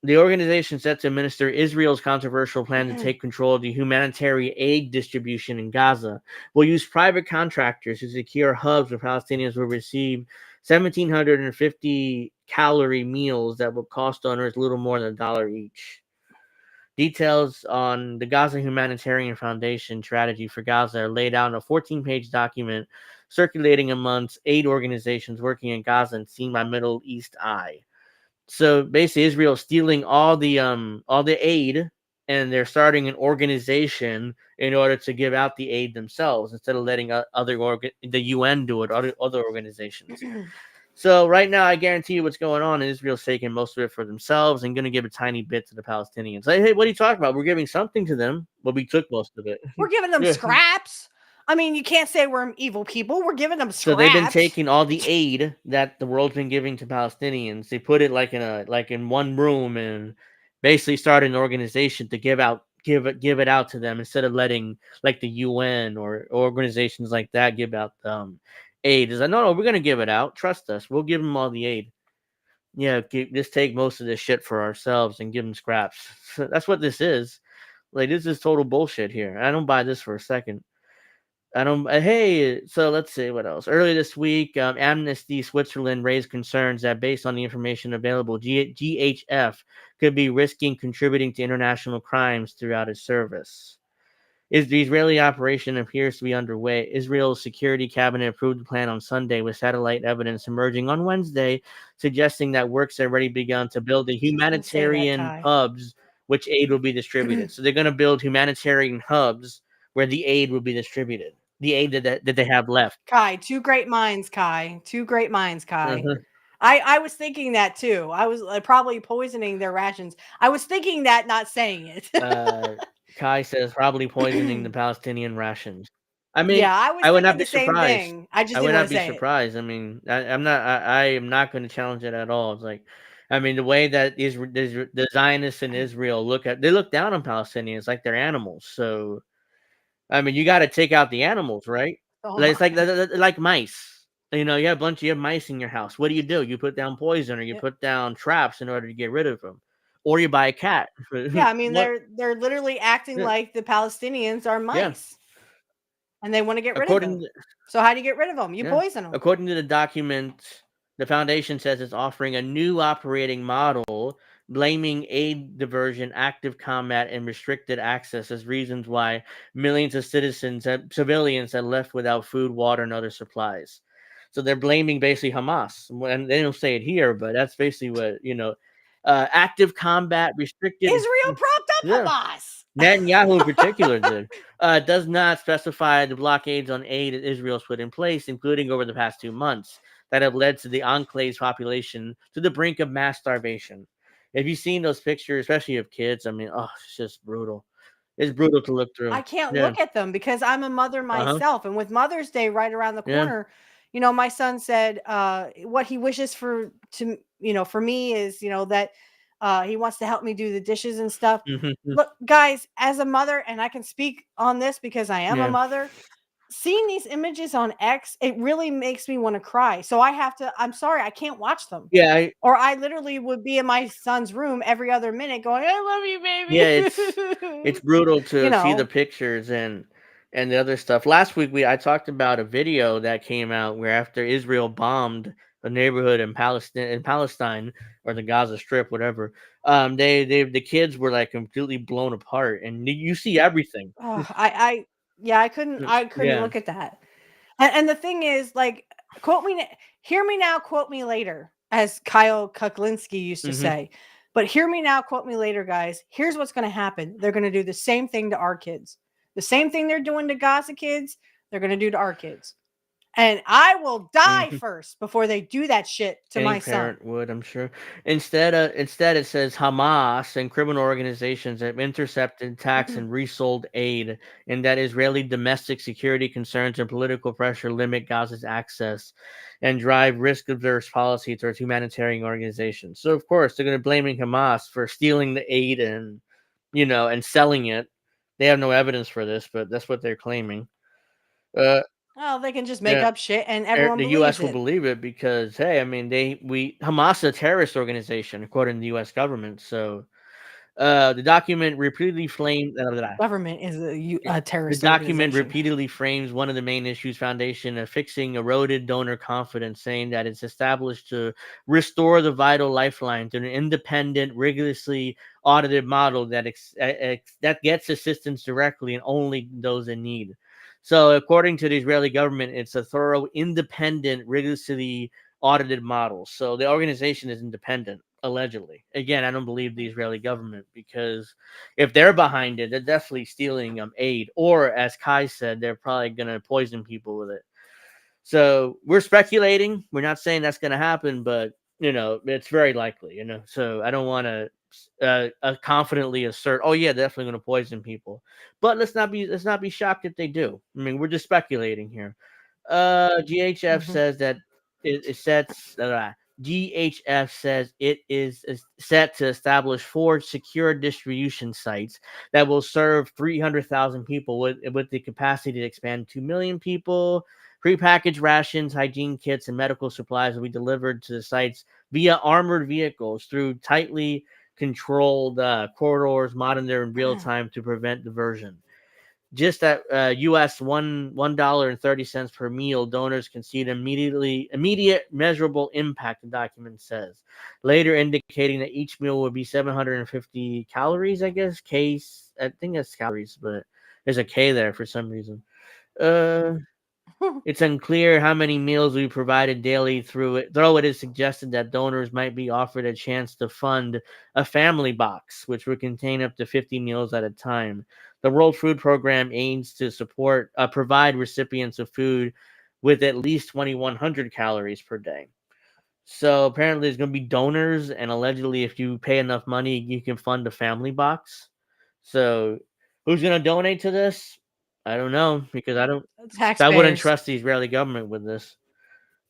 the organization set to administer Israel's controversial plan to take control of the humanitarian aid distribution in Gaza will use private contractors to secure hubs where Palestinians will receive 1,750 calorie meals that will cost donors little more than $1 each. Details on the Gaza Humanitarian Foundation strategy for Gaza are laid out in a 14-page document circulating amongst aid organizations working in Gaza and seen by Middle East Eye. So basically, Israel's stealing all the aid, and they're starting an organization in order to give out the aid themselves instead of letting the UN do it, other organizations. So right now, I guarantee you what's going on. Israel's taking most of it for themselves and going to give a tiny bit to the Palestinians. Like, hey, what are you talking about? We're giving something to them, but we took most of it. We're giving them scraps. I mean, you can't say we're evil people. We're giving them scraps. So they've been taking all the aid that the world's been giving to Palestinians. They put it in one room and basically started an organization to give it out to them instead of letting like the UN or organizations like that give out aid. Is like, no, we're gonna give it out. Trust us. We'll give them all the aid. Yeah, just take most of this shit for ourselves and give them scraps. That's what this is. Like, this is total bullshit here. I don't buy this for a second. Hey, so let's see what else. Earlier this week, Amnesty Switzerland raised concerns that, based on the information available, GHF could be risking contributing to international crimes throughout its service. The Israeli operation appears to be underway. Israel's security cabinet approved the plan on Sunday, with satellite evidence emerging on Wednesday, suggesting that works have already begun to build the humanitarian hubs which aid will be distributed. So they're going to build humanitarian hubs where the aid will be distributed. The aid that they have left. Kai, two great minds, Kai. I was thinking that too. I was probably poisoning their rations. I was thinking that, not saying it. Kai says probably poisoning the Palestinian rations. I mean, yeah, I would not thinking be the same surprised. thing. I just I would didn't not want to be say surprised. I mean, I am not going to challenge it at all. It's like, I mean, the way that the Zionists in Israel look down on Palestinians like they're animals. So, I mean, you got to take out the animals, right? It's like mice. You have mice in your house. What do? You put down poison, or you put down traps in order to get rid of them, or you buy a cat. Yeah, I mean, they're literally acting like the Palestinians are mice, and they want to get rid of them. So how do you get rid of them? You poison them. According to the document, the foundation says it's offering a new operating model, blaming aid diversion, active combat, and restricted access as reasons why millions of civilians have left without food, water, and other supplies. So they're blaming basically Hamas, and they don't say it here, but that's basically what active combat restricted. Israel propped up Hamas. Netanyahu in particular did. Does not specify the blockades on aid that Israel's put in place, including over the past 2 months, that have led to the enclave's population to the brink of mass starvation. Have you seen those pictures, especially of kids? I mean, oh, it's just brutal. It's brutal to look through. I can't look at them because I'm a mother myself. And with Mother's Day right around the corner, you know, my son said what he wishes for for me is, that he wants to help me do the dishes and stuff. Look, guys, as a mother, and I can speak on this because I am a mother, seeing these images on X, it really makes me want to cry. So I'm sorry, I can't watch them. Yeah. Or I literally would be in my son's room every other minute going, I love you, baby. Yeah, it's brutal to see the pictures and the other stuff. Last week I talked about a video that came out where after Israel bombed a neighborhood in Palestine or the Gaza Strip, whatever, the kids were like completely blown apart, and you see everything. Oh, I couldn't look at that. And the thing is, like, hear me now, quote me later, as Kyle Kuklinski used to say. But hear me now, quote me later, guys. Here's what's going to happen. They're going to do the same thing to our kids. The same thing they're doing to Gaza kids, they're going to do to our kids. And I will die first before they do that shit to my son. Any parent would, I'm sure. Instead, it says Hamas and criminal organizations have intercepted, attacks, and resold aid, and that Israeli domestic security concerns and political pressure limit Gaza's access and drive risk-averse policy towards humanitarian organizations. So, of course, they're going to blaming Hamas for stealing the aid and selling it. They have no evidence for this, but that's what they're claiming. Oh, they can just make up shit and everyone the believes U.S. will it. believe it because, hey, I mean, Hamas is a terrorist organization according to the U.S. government. So, the document repeatedly framed. Government is a terrorist. The document organization. repeatedly frames one of the main issues foundation of fixing eroded donor confidence, saying that it's established to restore the vital lifeline to an independent, rigorously audited model that that gets assistance directly and only those in need. So, according to the Israeli government, it's a thorough, independent, rigorously audited model. So, the organization is independent, allegedly. Again, I don't believe the Israeli government because if they're behind it, they're definitely stealing aid. Or, as Kai said, they're probably going to poison people with it. So, we're speculating. We're not saying that's going to happen, but, it's very likely, So, I don't want to confidently assert, oh yeah, definitely going to poison people, but let's not be shocked if they do. I mean, we're just speculating here. GHF says that it sets GHF says it is set to establish 4 secure distribution sites that will serve 300,000 people with the capacity to expand 2 million people. Prepackaged rations, hygiene kits, and medical supplies will be delivered to the sites via armored vehicles through tightly controlled corridors, monitored in real time to prevent diversion. Just at US $1.30 per meal, donors can see the immediate measurable impact, the document says. Later indicating that each meal will be 750 calories, I guess. I think that's calories, but there's a K there for some reason. It's unclear how many meals will be provided daily through it, though it is suggested that donors might be offered a chance to fund a family box, which would contain up to 50 meals at a time. The World Food Program aims to provide recipients of food with at least 2,100 calories per day. So apparently there's going to be donors, and allegedly if you pay enough money, you can fund a family box. So who's going to donate to this? I don't know, because I wouldn't trust the Israeli government with this.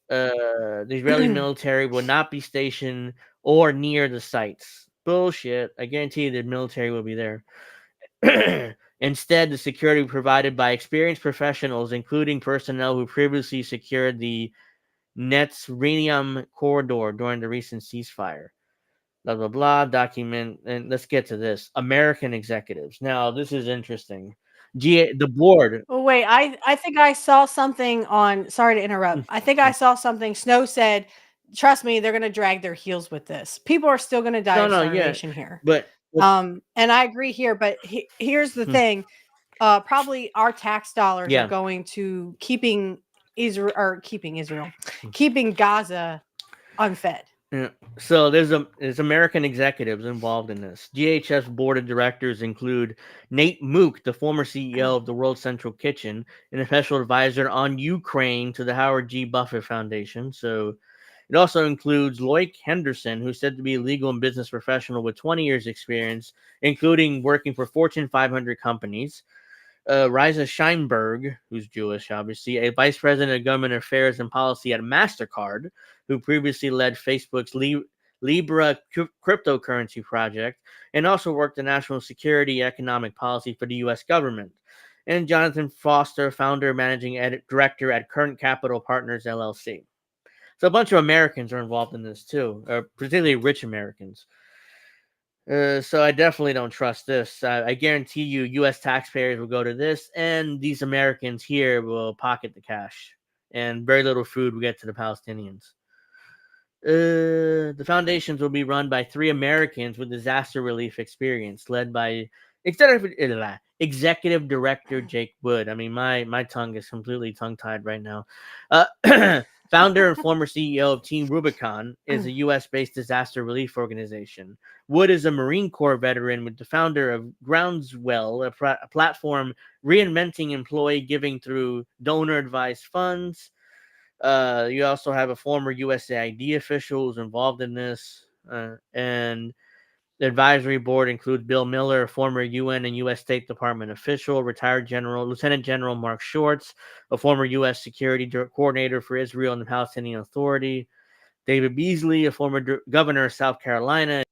The Israeli military will not be stationed or near the sites. Bullshit. I guarantee you the military will be there. Instead, the security provided by experienced professionals, including personnel who previously secured the Netzrenium corridor during the recent ceasefire. Blah, blah, blah, document. And let's get to this. American executives. Now, this is interesting. The board. Oh, wait, I think I saw something on, sorry to interrupt. I think I saw something. Snow said, trust me, they're going to drag their heels with this. People are still going to die of starvation here. But and I agree here, but here's the thing. Probably our tax dollars are going to keeping Gaza unfed. Yeah. So there's American executives involved in this. GHS board of directors include Nate Mook, the former CEO of the World Central Kitchen, and special advisor on Ukraine to the Howard G. Buffett Foundation. So it also includes Loic Henderson, who's said to be a legal and business professional with 20 years experience, including working for Fortune 500 companies. Risa Scheinberg, who's Jewish, obviously, a vice president of government affairs and policy at MasterCard, who previously led Facebook's Libra cryptocurrency project and also worked in national security economic policy for the U.S. government. And Jonathan Foster, founder, managing director at Current Capital Partners, LLC. So a bunch of Americans are involved in this too, particularly rich Americans. So I definitely don't trust this. I guarantee you, U.S. taxpayers will go to this, and these Americans here will pocket the cash, and very little food will get to the Palestinians. The foundations will be run by 3 Americans with disaster relief experience, led by executive director Jake Wood. I mean, my tongue is completely tongue-tied right now. Founder and former CEO of Team Rubicon is a U.S.-based disaster relief organization. Wood is a Marine Corps veteran with the founder of Groundswell, a platform reinventing employee giving through donor-advised funds. You also have a former USAID official who's involved in this, and the advisory board includes Bill Miller, a former UN and U.S. State Department official, retired Lieutenant General Mark Shorts, a former U.S. security coordinator for Israel and the Palestinian Authority, David Beasley, a former governor of South Carolina,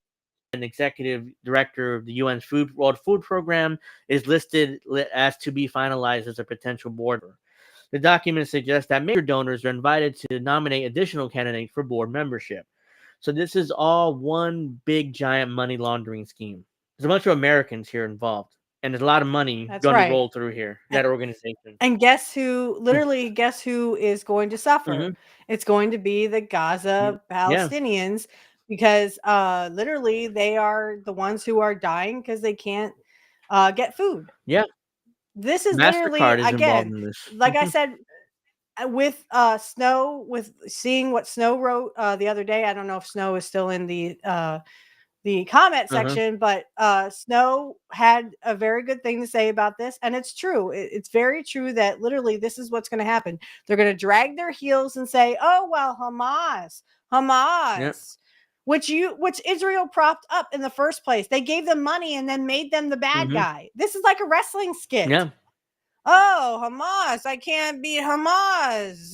and executive director of the UN's World Food Program, is listed as to be finalized as a potential board member. The document suggests that major donors are invited to nominate additional candidates for board membership. So this is all one big giant money laundering scheme. There's a bunch of Americans here involved, and there's a lot of money going to roll through here. That organization. And guess who? Literally, guess who is going to suffer? It's going to be the Gaza Palestinians, because literally they are the ones who are dying because they can't get food. Yeah. This is literally, MasterCard is involved again, in this. like I said, with Snow, with seeing what Snow wrote the other day. I don't know if Snow is still in the comment section, but Snow had a very good thing to say about this, and it's true. It's very true that literally this is what's going to happen. They're going to drag their heels and say, "Oh well, Hamas, which Israel propped up in the first place. They gave them money and then made them the bad guy. This is like a wrestling skit. Yeah. Oh, Hamas, I can't beat Hamas.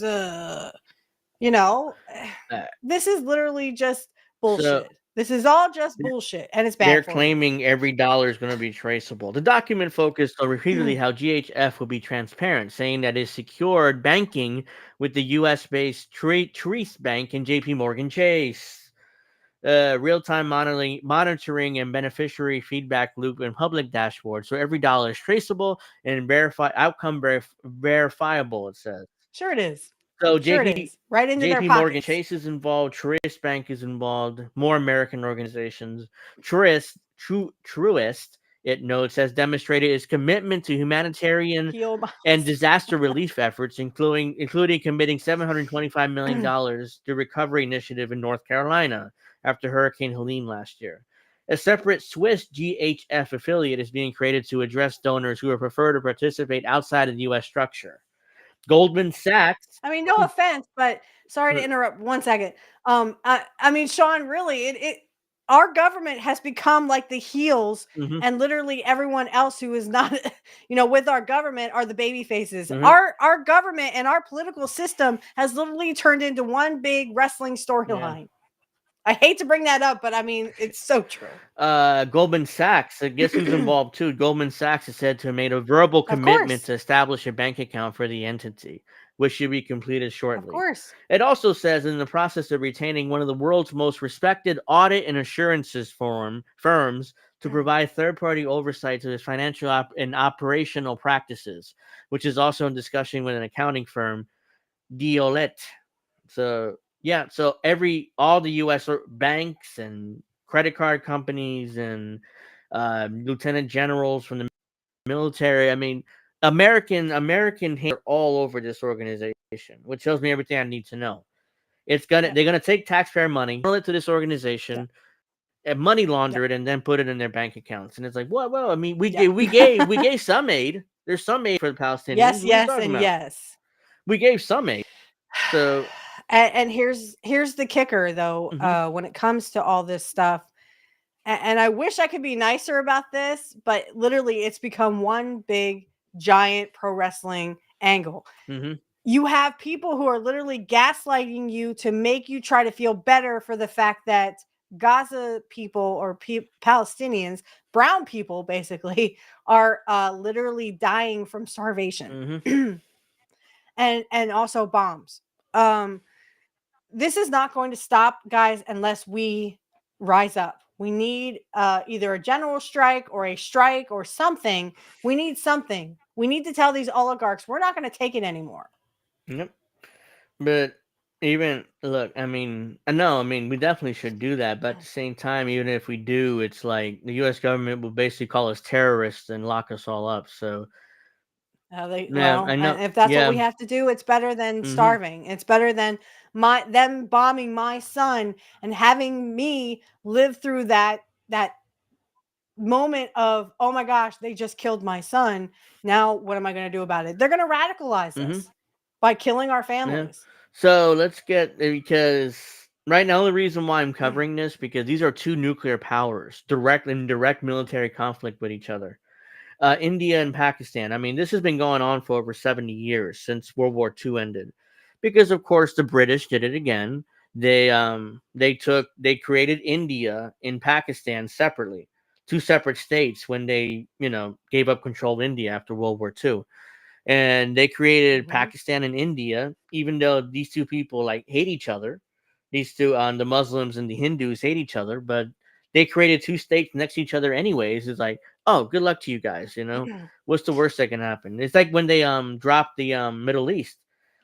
This is literally just bullshit. So, this is all just bullshit, and it's bad. They're claiming every dollar is going to be traceable. The document focused on repeatedly how GHF will be transparent, saying that it's secured banking with the U.S.-based Treese Bank and J.P. Morgan Chase. Real-time monitoring and beneficiary feedback loop and public dashboard, so every dollar is traceable and verifiable. It says. Sure, it is. So Right into their JP pockets. Morgan Chase is involved. Truist Bank is involved. More American organizations. Truist, it notes, has demonstrated its commitment to humanitarian and disaster relief efforts, including committing $725 million to Recovery Initiative in North Carolina after Hurricane Helene last year. A separate Swiss GHF affiliate is being created to address donors who would prefer to participate outside of the U.S. structure. Goldman Sachs. I mean, no offense, but sorry to interrupt 1 second. I mean, Sean, really, our government has become like the heels, and literally everyone else who is not, with our government are the baby faces. Our government and our political system has literally turned into one big wrestling storyline. I hate to bring that up, but I mean, it's so true. Goldman Sachs, guess who's involved too? Goldman Sachs is said to have made a verbal commitment to establish a bank account for the entity, which should be completed shortly. Of course. It also says in the process of retaining one of the world's most respected audit and assurances firms to provide third-party oversight to its financial and operational practices, which is also in discussion with an accounting firm, Deloitte. So all the U.S. banks and credit card companies and lieutenant generals from the military, I mean, American hands are all over this organization, which tells me everything I need to know. they're gonna take taxpayer money, funnel it to this organization, and money launder it, and then put it in their bank accounts. And it's like, well, I mean, we gave some aid. There's some aid for the Palestinians. Yes, What are you yes, talking and about? yes. We gave some aid. So And here's the kicker, though, when it comes to all this stuff. And I wish I could be nicer about this, but literally, it's become one big giant pro wrestling angle. You have people who are literally gaslighting you to make you try to feel better for the fact that Gaza people or Palestinians, brown people basically, are literally dying from starvation and also bombs. This is not going to stop, guys, unless we rise up. We need either a general strike or something. We need something. We need to tell these oligarchs we're not going to take it anymore. Yep. But even look, I mean, we definitely should do that. But at the same time, even if we do, it's like the U.S. government will basically call us terrorists and lock us all up. So Well, I know. and if that's what we have to do, it's better than starving. It's better than them bombing my son and having me live through that moment of, oh my gosh, they just killed my son. Now what am I going to do about it? They're going to radicalize us by killing our families. So let's get, because right now the reason why I'm covering this, because these are two nuclear powers in direct military conflict with each other. India and Pakistan. I mean, this has been going on for over 70 years since World War II ended, because of course the British did it again. They created India and Pakistan separately, two separate states, when they gave up control of India after World War II. And they created Pakistan and India, even though these two people hate each other. These two, the Muslims and the Hindus, hate each other, but they created two states next to each other anyways. It's like, oh, good luck to you guys. What's the worst that can happen? It's like when they dropped the Middle East,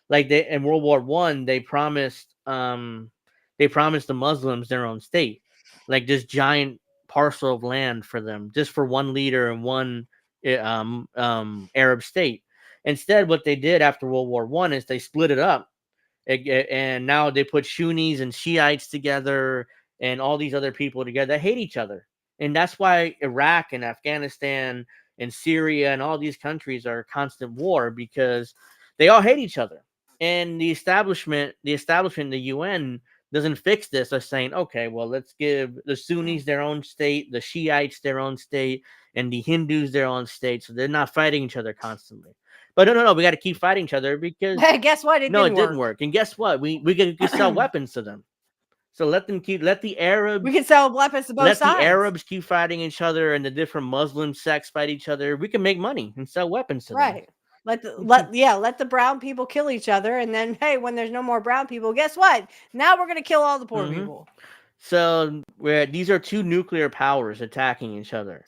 like they in World War I, they promised the Muslims their own state, like this giant parcel of land for them, just for one leader and one Arab state. Instead, what they did after World War I is they split it up, and now they put Sunnis and Shiites together and all these other people together that hate each other. And that's why Iraq and Afghanistan and Syria and all these countries are constant war, because they all hate each other. And the establishment, the UN doesn't fix this by saying, okay, well, let's give the Sunnis their own state, the Shiites their own state, and the Hindus their own state, so they're not fighting each other constantly. But no, we got to keep fighting each other, because guess what? It didn't work. And guess what? We can sell weapons to them. So let the Arabs. We can sell weapons to both sides. Let the Arabs keep fighting each other, and the different Muslim sects fight each other. We can make money and sell weapons to them. Right. Let the brown people kill each other, and then hey, when there's no more brown people, guess what? Now we're gonna kill all the poor people. So these are two nuclear powers attacking each other.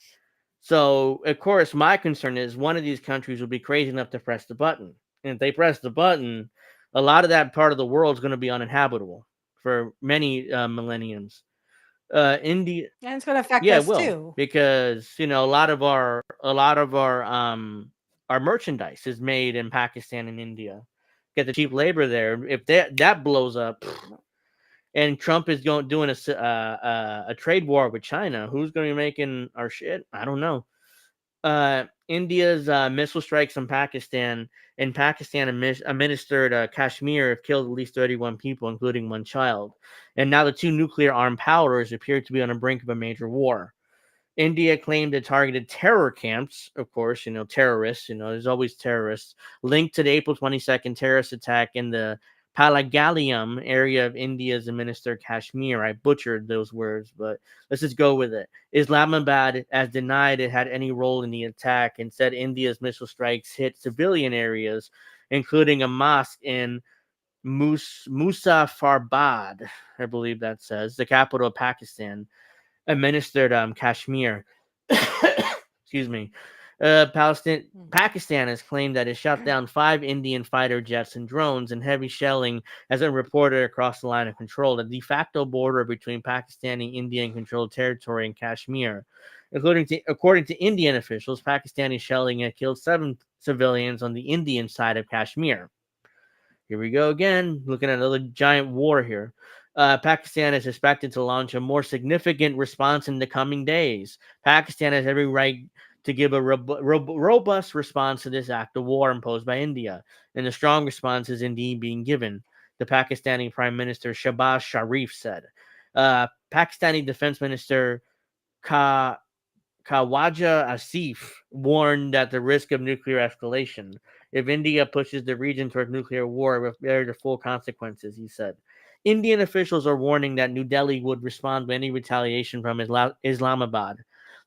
So of course, my concern is one of these countries will be crazy enough to press the button, and if they press the button, a lot of that part of the world is going to be uninhabitable for many millenniums. India, and it's going to affect us too, because a lot of our merchandise is made in Pakistan and India. Get the cheap labor there. If that blows up, and Trump is doing a trade war with China, who's going to be making our shit? I don't know. India's missile strikes on Pakistan, and Pakistan administered Kashmir have killed at least 31 people, including one child. And now the two nuclear armed powers appear to be on the brink of a major war. India claimed it targeted terror camps, of course, terrorists, there's always terrorists, linked to the April 22nd terrorist attack in the Palagalyam area of India's administered Kashmir. I butchered those words, but let's just go with it. Islamabad has denied it had any role in the attack and said India's missile strikes hit civilian areas, including a mosque in Muzaffarabad, I believe that says, the capital of Pakistan, administered Kashmir. Excuse me. Pakistan has claimed that it shot down 5 Indian fighter jets and drones, and heavy shelling has been reported across the line of control, the de facto border between Pakistani Indian-controlled territory and Kashmir. According to Indian officials, Pakistani shelling had killed 7 civilians on the Indian side of Kashmir. Here we go again, looking at another giant war here. Pakistan is expected to launch a more significant response in the coming days. Pakistan has every right to give a robust response to this act of war imposed by India, and a strong response is indeed being given, the Pakistani Prime Minister Shahbaz Sharif said. Pakistani Defense Minister Khawaja Asif warned that the risk of nuclear escalation. If India pushes the region towards nuclear war, will bear the full consequences, he said. Indian officials are warning that New Delhi would respond to any retaliation from Islamabad.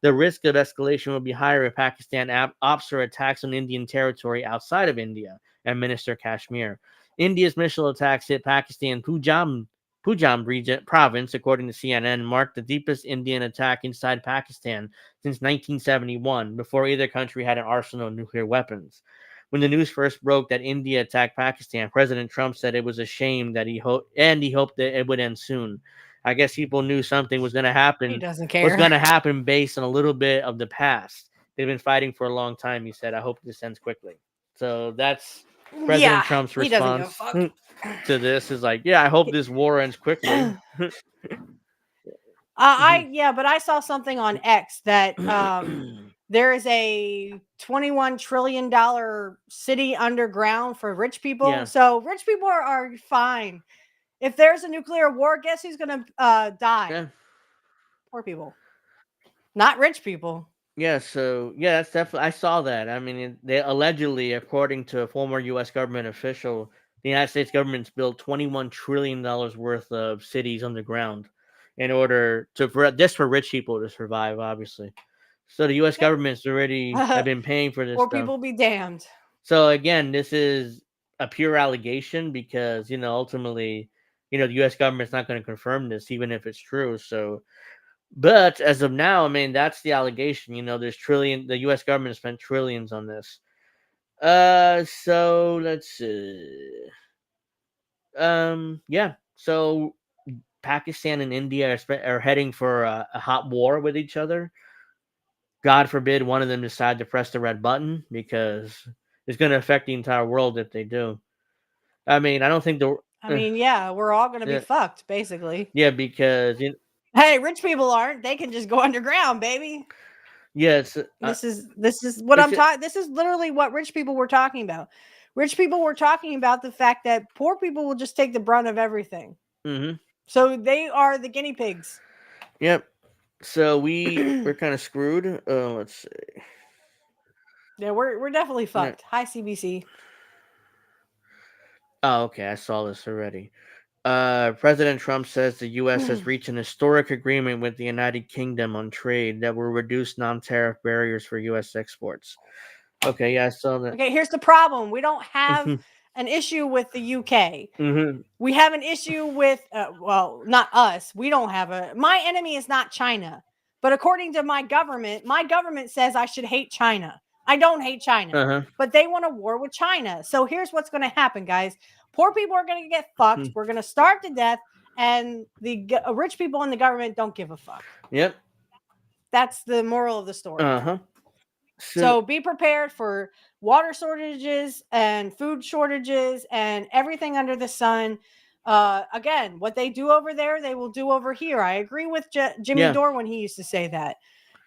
The risk of escalation will be higher if Pakistan opts or attacks on Indian territory outside of India and Minister Kashmir. India's missile attacks hit Pakistan Punjab region province, according to CNN, marked the deepest Indian attack inside Pakistan since 1971, before either country had an arsenal of nuclear weapons. When the news first broke that India attacked Pakistan, President Trump said it was a shame that he hoped that it would end soon. I guess people knew something was going to happen. He doesn't Was care. going to happen based on a little bit of the past. They've been fighting for a long time, he said. I hope this ends quickly. So that's President Trump's he doesn't give a response fuck. to this is like, yeah, I hope this war ends quickly. But I saw something on X that there is a $21 trillion city underground for rich people. Yeah. So rich people are fine. If there's a nuclear war, guess who's gonna die? Yeah. Poor people, not rich people. Yeah, so yeah, that's definitely. I saw that. I mean, they allegedly, according to a former U.S. government official, the United States government's built $21 trillion worth of cities underground in order for rich people to survive. Obviously, so the U.S. government's already have been paying for this Poor stuff. people be damned. So again, this is a pure allegation because ultimately, the U.S. government's not going to confirm this, even if it's true. So. But as of now, I mean, that's the allegation. The U.S. government spent trillions on this. So let's see. Yeah. So Pakistan and India are heading for a hot war with each other. God forbid one of them decide to press the red button, because it's going to affect the entire world if they do. I mean, I don't think yeah, we're all going to be fucked, basically. Yeah, because hey, rich people aren't. They can just go underground, baby. Yes. This is what I'm talking. This is literally what rich people were talking about. Rich people were talking about the fact that poor people will just take the brunt of everything. Mm-hmm. So they are the guinea pigs. Yep. So we're kind of screwed. Let's see. Yeah, we're definitely fucked. Hi, CBC. Oh, okay. I saw this already. President Trump says the U.S. has reached an historic agreement with the United Kingdom on trade that will reduce non-tariff barriers for U.S. exports. Okay, yeah, I saw that. Okay, here's the problem. We don't have an issue with the UK. Mm-hmm. We have an issue with, well, not us. We don't have my enemy is not China. But according to my government says I should hate China. I don't hate China. But they want a war with China. So here's what's going to happen, guys. Poor people are going to get fucked. We're going to starve to death. And the rich people in the government don't give a fuck. Yep. That's the moral of the story. So be prepared for water shortages and food shortages and everything under the sun. Again, what they do over there, they will do over here. I agree with Jimmy Dore when he used to say that.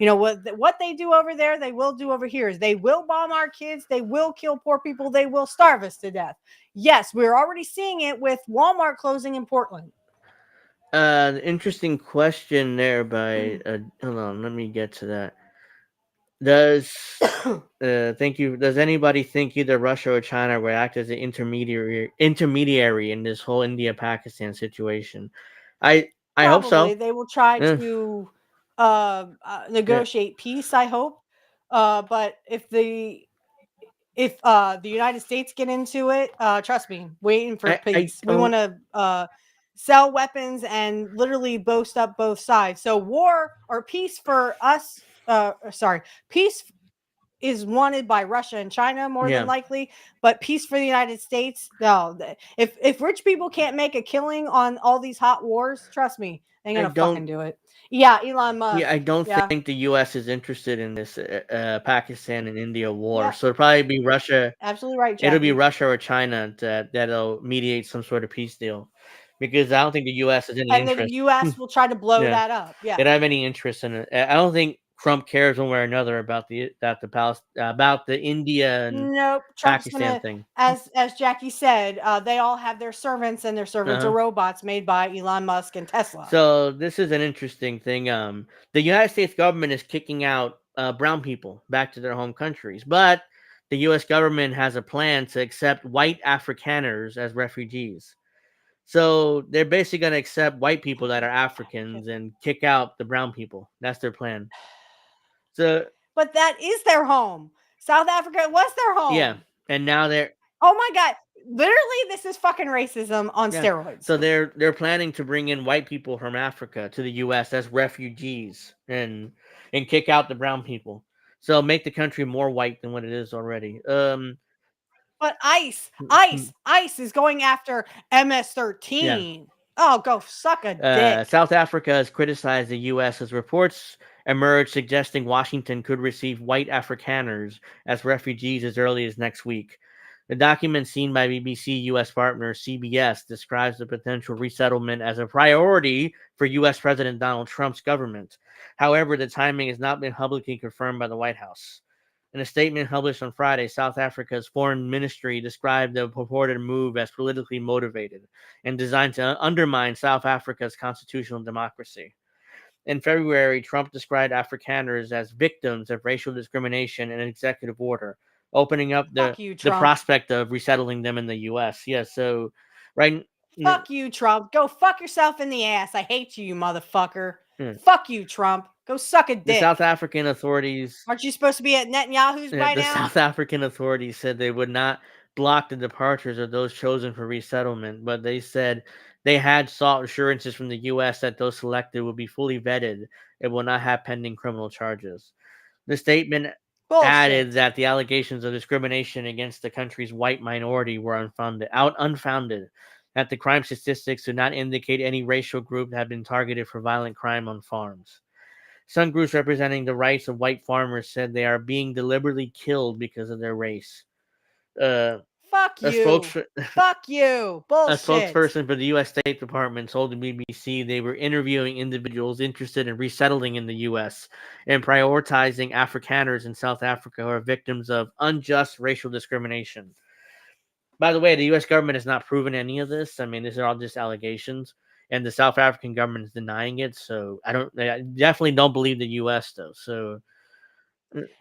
What they do over there, they will do over here. Is they will bomb our kids. They will kill poor people. They will starve us to death. Yes, we're already seeing it with Walmart closing in Portland. Interesting question there by hold on, let me get to that. Thank you. Does anybody think either Russia or China will act as an intermediary in this whole India-Pakistan situation? I hope so. They will try to negotiate peace, I hope. But if the United States get into it, trust me, waiting for peace. We want to sell weapons and literally boast up both sides. So war or peace for us, peace is wanted by Russia and China more Yeah. than likely, but peace for the United States. No, if rich people can't make a killing on all these hot wars, trust me, they ain't I gonna don't- fucking do it. Yeah, Elon Musk. Yeah, I don't Yeah. think the U.S. is interested in this Pakistan and India war. Yeah. So it'll probably be Russia. Absolutely right, It'll be Jackie. Russia or China that'll mediate some sort of peace deal, because I don't think the U.S. has any And then interest. the U.S. will try to blow Yeah. that up. Yeah. They don't have any interest in it. I don't think Trump cares one way or another about the India and Nope. Trump's Pakistan gonna, thing. as Jackie said, they all have their servants, and their servants are Uh-huh. robots made by Elon Musk and Tesla. So this is an interesting thing. The United States government is kicking out brown people back to their home countries, but the U.S. government has a plan to accept white Afrikaners as refugees. So they're basically going to accept white people that are Africans and kick out the brown people. That's their plan. So, but that is their home. South Africa was their home. yeah, and now they're. Oh my god! Literally, this is fucking racism on steroids. So they're planning to bring in white people from Africa to the U.S. as refugees and kick out the brown people. So make the country more white than what it is already. But ICE is going after MS-13. Yeah. Oh, go suck a dick. South Africa has criticized the U.S. as reports emerged suggesting Washington could receive white Afrikaners as refugees as early as next week. The document seen by BBC U.S. partner CBS describes the potential resettlement as a priority for U.S. President Donald Trump's government. However, the timing has not been publicly confirmed by the White House. In a statement published on Friday, South Africa's foreign ministry described the purported move as politically motivated and designed to undermine South Africa's constitutional democracy. In February, Trump described Afrikaners as victims of racial discrimination and an executive order, opening up the prospect of resettling them in the U.S. Yeah, so right. Fuck you, Trump. Go fuck yourself in the ass. I hate you, motherfucker. Fuck you, Trump. Go suck a dick. The South African authorities... Aren't you supposed to be at Netanyahu's by now? The South African authorities said they would not block the departures of those chosen for resettlement, but they said they had sought assurances from the U.S. that those selected would be fully vetted and will not have pending criminal charges. The statement added that the allegations of discrimination against the country's white minority were unfounded, that the crime statistics do not indicate any racial group have been targeted for violent crime on farms. Some groups representing the rights of white farmers said they are being deliberately killed because of their race. Fuck you. Fuck you. Bullshit. A spokesperson for the U.S. State Department told the BBC they were interviewing individuals interested in resettling in the U.S. and prioritizing Afrikaners in South Africa who are victims of unjust racial discrimination. By the way, the U.S. government has not proven any of this. I mean, these are all just allegations, and the South African government is denying it. So I definitely don't believe the U.S. though. So.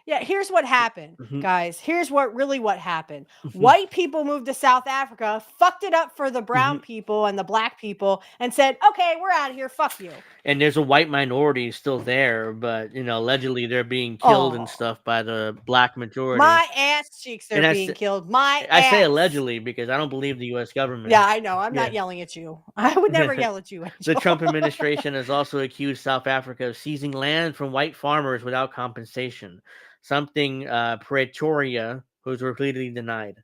Yeah, here's what happened, guys. Here's what happened. White people moved to South Africa, fucked it up for the brown people and the black people, and said, okay, we're out of here. Fuck you. And there's a white minority still there, but, allegedly they're being killed and stuff by the black majority. My ass cheeks are being killed. I say allegedly because I don't believe the U.S. government. Yeah, I know. I'm not yelling at you. I would never yell at you, Angel. The Trump administration has also accused South Africa of seizing land from white farmers without compensation, something Pretoria was repeatedly denied.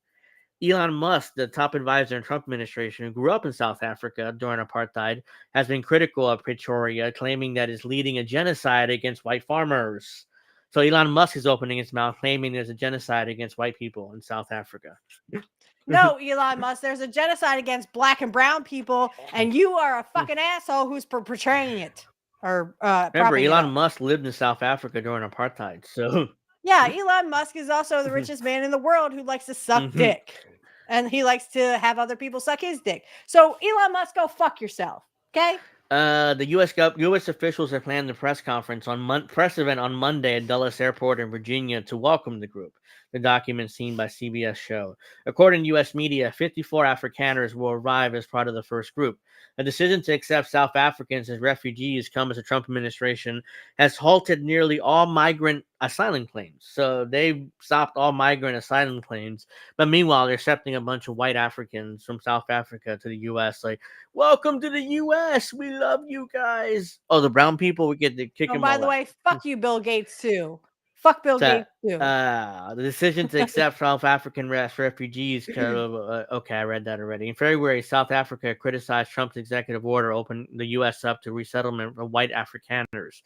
Elon Musk, the top advisor in the Trump administration, who grew up in South Africa during apartheid, has been critical of Pretoria, claiming that it's leading a genocide against white farmers. So Elon Musk is opening his mouth, claiming there's a genocide against white people in South Africa. No, Elon Musk, there's a genocide against black and brown people, and you are a fucking asshole who's portraying it. Or remember, Elon Musk lived in South Africa during apartheid, so... Yeah, Elon Musk is also the richest man in the world who likes to suck dick. And he likes to have other people suck his dick. So, Elon Musk, go fuck yourself, okay? The U.S. officials have planned a press conference press event on Monday at Dulles Airport in Virginia to welcome the group, the document seen by CBS show. According to U.S. media, 54 Afrikaners will arrive as part of the first group. A decision to accept South Africans as refugees come as the Trump administration has halted nearly all migrant asylum claims. So they've stopped all migrant asylum claims. But meanwhile, they're accepting a bunch of white Africans from South Africa to the U.S. Like, welcome to the U.S. We love you guys. Oh, the brown people, we get to kick them by all the out. way, fuck you, Bill Gates, too. Fuck Bill Gates too. The decision to accept South African refugees. Okay, I read that already. In February, South Africa criticized Trump's executive order opening the U.S. up to resettlement of white Afrikaners,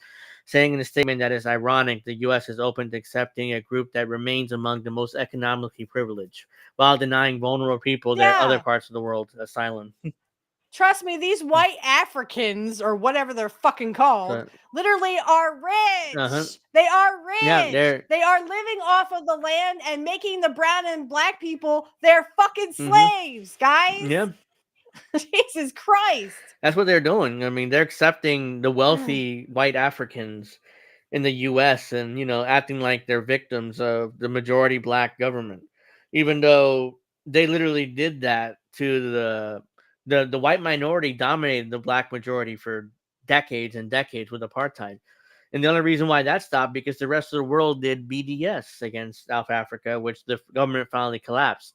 saying in a statement that it's ironic the U.S. is open to accepting a group that remains among the most economically privileged, while denying vulnerable people their other parts of the world asylum. Trust me, these white Africans, or whatever they're fucking called, literally are rich. They are rich. Yeah, they are living off of the land and making the brown and black people their fucking slaves, guys. Yeah. Jesus Christ. That's what they're doing. I mean, they're accepting the wealthy white Africans in the U.S. and, acting like they're victims of the majority black government, even though they literally did that to the white minority dominated the black majority for decades and decades with apartheid. And the only reason why that stopped because the rest of the world did BDS against South Africa, which the government finally collapsed.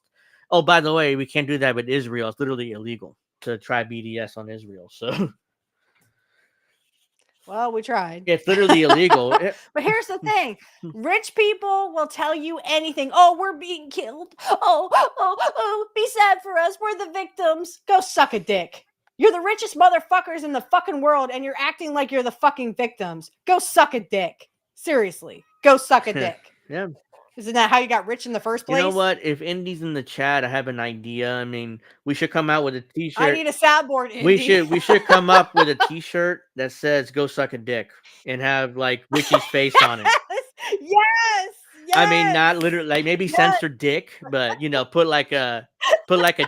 Oh, by the way, we can't do that with Israel. It's literally illegal to try BDS on Israel. So, well, we tried. It's literally illegal. But here's the thing. Rich people will tell you anything. Oh, we're being killed. Oh, be sad for us. We're the victims. Go suck a dick. You're the richest motherfuckers in the fucking world, and you're acting like you're the fucking victims. Go suck a dick. Seriously. Go suck a dick. Yeah. Isn't that how you got rich in the first place? You know what? If Indy's in the chat, I have an idea. I mean, we should come out with a t-shirt. I need a soundboard, Indy. We should come up with a t-shirt that says "Go suck a dick" and have like Witchy's face on it. Yes. I mean, not literally, like maybe censor dick, but put like a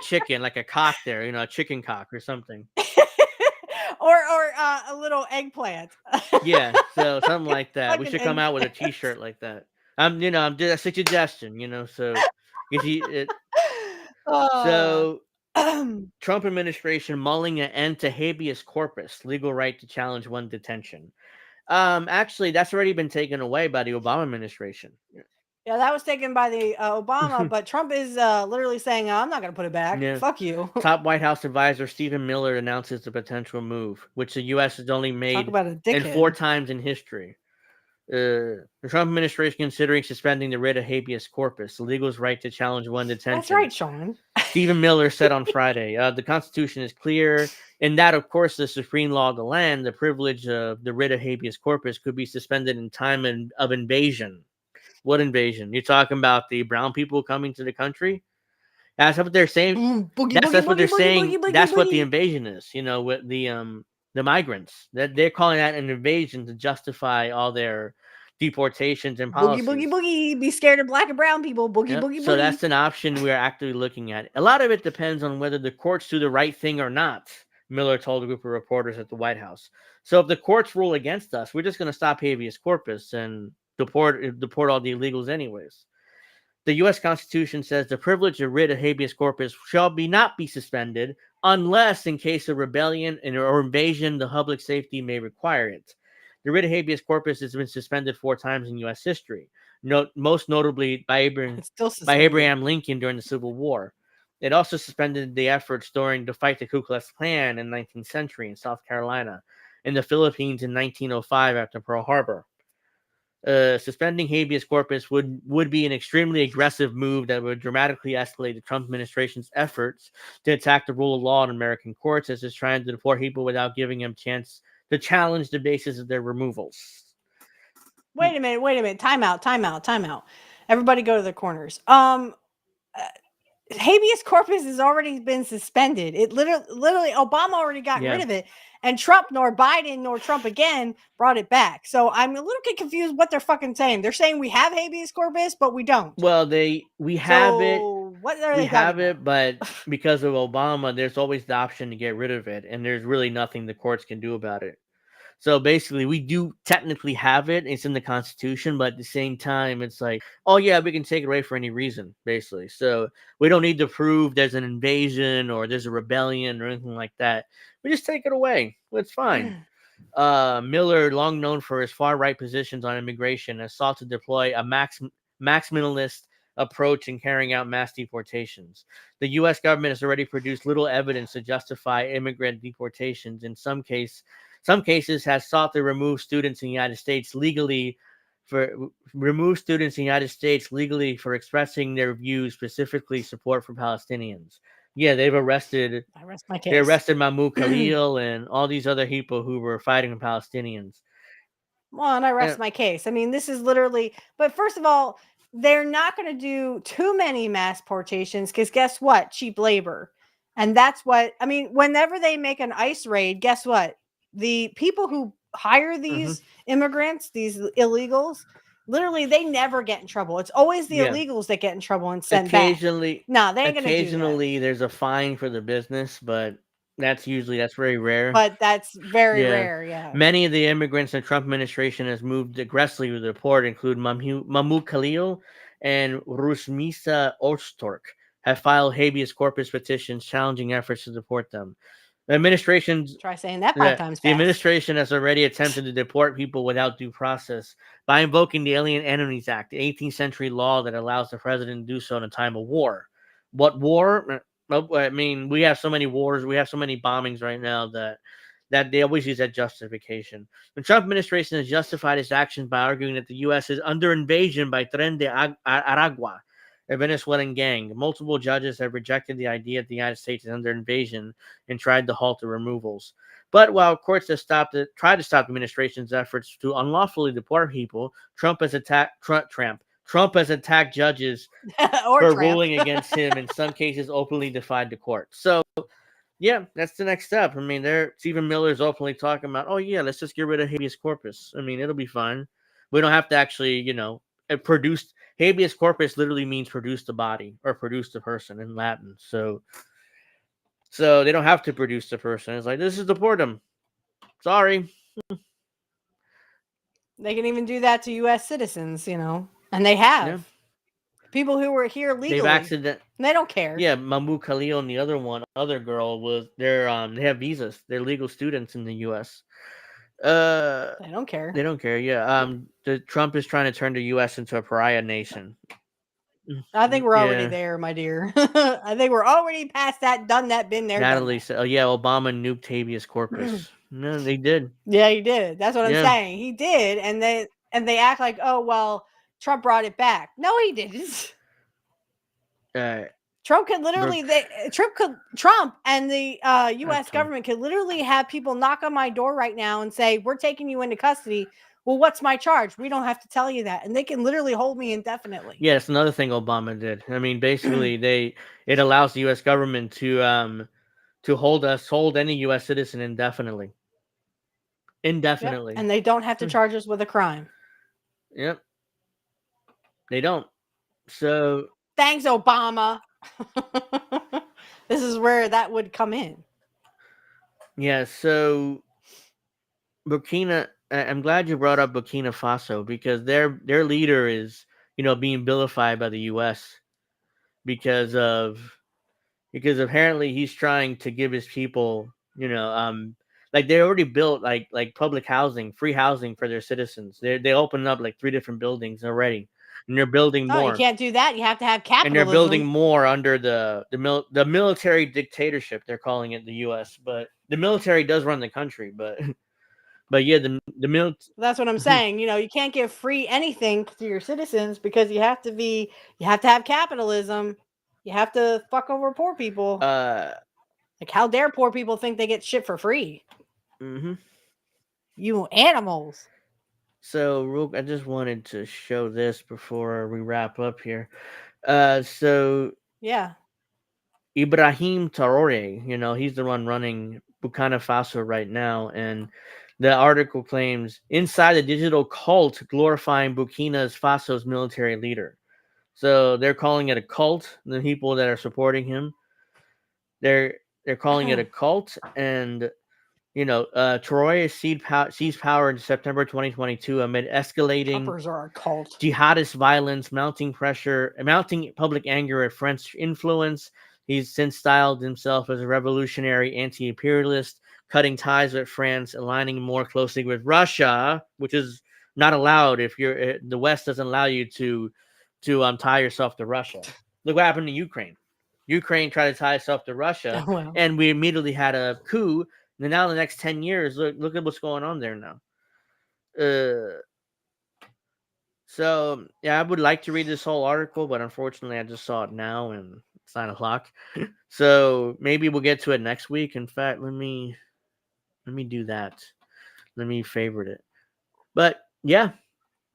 chicken, like a cock there, a chicken cock or something. or a little eggplant. Yeah, so something like that. We should come out with a t-shirt like that. I'm just a suggestion, so if you Trump administration mulling an end to habeas corpus, legal right to challenge one detention. Actually, that's already been taken away by the Obama administration. Yeah, that was taken by the Obama, but Trump is literally saying, I'm not going to put it back. Yeah. Fuck you. Top White House advisor Stephen Miller announces the potential move, which the U.S. has only made in 4 times in history. The Trump administration considering suspending the writ of habeas corpus, the legal's right to challenge one detention. That's right, Sean. Stephen Miller said on Friday, the Constitution is clear, and that, of course, the supreme law of the land, the privilege of the writ of habeas corpus could be suspended in time of invasion. What invasion? You're talking about the brown people coming to the country? That's what they're saying. That's what they're saying. That's what the invasion is. With the migrants. That they're calling that an invasion to justify all their deportations and policies. Boogie. Be scared of black and brown people. Boogie. So that's an option we're actively looking at. A lot of it depends on whether the courts do the right thing or not, Miller told a group of reporters at the White House. So if the courts rule against us, we're just going to stop habeas corpus and deport all the illegals anyways. The U.S. Constitution says the privilege of writ of habeas corpus shall not be suspended unless, in case of rebellion or invasion, the public safety may require it. The writ of habeas corpus has been suspended 4 times in U.S. history, most notably by Abraham Lincoln during the Civil War. It also suspended the efforts during the fight to Ku Klux Klan in the 19th century in South Carolina, in the Philippines in 1905 after Pearl Harbor. Suspending habeas corpus would be an extremely aggressive move that would dramatically escalate the Trump administration's efforts to attack the rule of law in American courts, as it's trying to deport people without giving them a chance to challenge the basis of their removals. Wait a minute. Time out. Everybody go to their corners. Habeas corpus has already been suspended. It literally Obama already got rid of it, and Trump nor Biden nor Trump again brought it back. So I'm a little bit confused what they're fucking saying. They're saying we have habeas corpus, but we don't. Well, we have it. What are we they have it, but because of Obama, there's always the option to get rid of it, and there's really nothing the courts can do about it. So basically, we do technically have it. It's in the Constitution, but at the same time, it's like, oh yeah, we can take it away for any reason, basically. So we don't need to prove there's an invasion or there's a rebellion or anything like that. We just take it away. It's fine. Miller, long known for his far-right positions on immigration, has sought to deploy a maximalist approach in carrying out mass deportations. The U.S. government has already produced little evidence to justify immigrant deportations. In some cases has sought to remove students in the United States legally remove students in the United States legally for expressing their views, specifically support for Palestinians. Yeah, they've arrested. I rest my case. They arrested Mahmoud Khalil and all these other people who were fighting Palestinians. Well, and I rest my case. I mean, this is literally. But first of all, they're not going to do too many mass deportations because guess what? Cheap labor. And that's what I mean. Whenever they make an ICE raid, guess what? The people who hire these immigrants, these illegals, literally they never get in trouble. It's always the illegals that get in trouble and sent back. Occasionally, No, they ain't gonna do that. occasionally there's a fine for the business, but that's very rare. But that's very rare. Yeah. Many of the immigrants the Trump administration has moved aggressively to deport include Mahmoud Khalil and Rusmisa Ostork have filed habeas corpus petitions challenging efforts to deport them. The administration try saying that 5 times fast. The administration has already attempted to deport people without due process by invoking the Alien Enemies Act, the 18th century law that allows the president to do so in a time of war. What war? I mean, we have so many wars, we have so many bombings right now that they always use that justification. The Trump administration has justified its actions by arguing that the U.S. is under invasion by Tren de Aragua, a Venezuelan gang. Multiple judges have rejected the idea that the United States is under invasion and tried to halt the removals. But while courts have tried to stop the administration's efforts to unlawfully deport people, Trump has attacked judges for ruling against him, in some cases openly defied the court. So, yeah, that's the next step. I mean, Stephen Miller's openly talking about, oh, yeah, let's just get rid of habeas corpus. I mean, it'll be fine. We don't have to actually, produce. Habeas corpus literally means produce the body or produce the person in Latin. So they don't have to produce the person. It's like, this is deport them. Sorry. They can even do that to U.S. citizens, and they have. Yeah. People who were here legally. They don't care. Yeah, Mahmoud Khalil and the other girl they have visas. They're legal students in the U.S. They don't care. They don't care. Yeah. Trump is trying to turn the U.S. into a pariah nation. I think we're already there, my dear. I think we're already past that, done that, been there. Natalie said, "Oh yeah, Obama nuked habeas corpus." No, they did. Yeah, he did. That's what I'm saying. He did, and they act like, oh well, Trump brought it back. No, he didn't. Trump could literally Trump and the U.S. government could literally have people knock on my door right now and say, "We're taking you into custody." Well, what's my charge? We don't have to tell you that, and they can literally hold me indefinitely. Yeah, it's another thing Obama did. I mean, basically, it allows the U.S. government to hold any U.S. citizen indefinitely. Yep. And they don't have to charge us with a crime. Yep, they don't. So thanks, Obama. This is where that would come in. Yeah, so Burkina. I'm glad you brought up Burkina Faso because their leader is, being vilified by the U.S. because apparently he's trying to give his people, like they already built like public housing, free housing for their citizens. They opened up like 3 different buildings already, and they're building more. You can't do that. You have to have capitalism. And they're building more under the military dictatorship. They're calling it the U.S., but the military does run the country, But yeah, the That's what I'm saying. You can't give free anything to your citizens because you have to have capitalism. You have to fuck over poor people. Like how dare poor people think they get shit for free? Mm-hmm. You animals. So I just wanted to show this before we wrap up here. So yeah, Ibrahim Traoré, he's the one running Burkina Faso right now, and the article claims inside the digital cult glorifying Burkina Faso's military leader. So they're calling it a cult. The people that are supporting him, they're calling it a cult. And Traoré seized power in September 2022 amid escalating jihadist violence, mounting public anger at French influence. He's since styled himself as a revolutionary anti-imperialist, cutting ties with France, aligning more closely with Russia, which is not allowed if the West doesn't allow you to tie yourself to Russia. Look what happened to Ukraine. Ukraine tried to tie itself to Russia, and we immediately had a coup. And now in the next 10 years, look at what's going on there now. So yeah, I would like to read this whole article, but unfortunately, I just saw it now, and it's 9 o'clock. So maybe we'll get to it next week. In fact, let me do that. Let me favorite it. But yeah,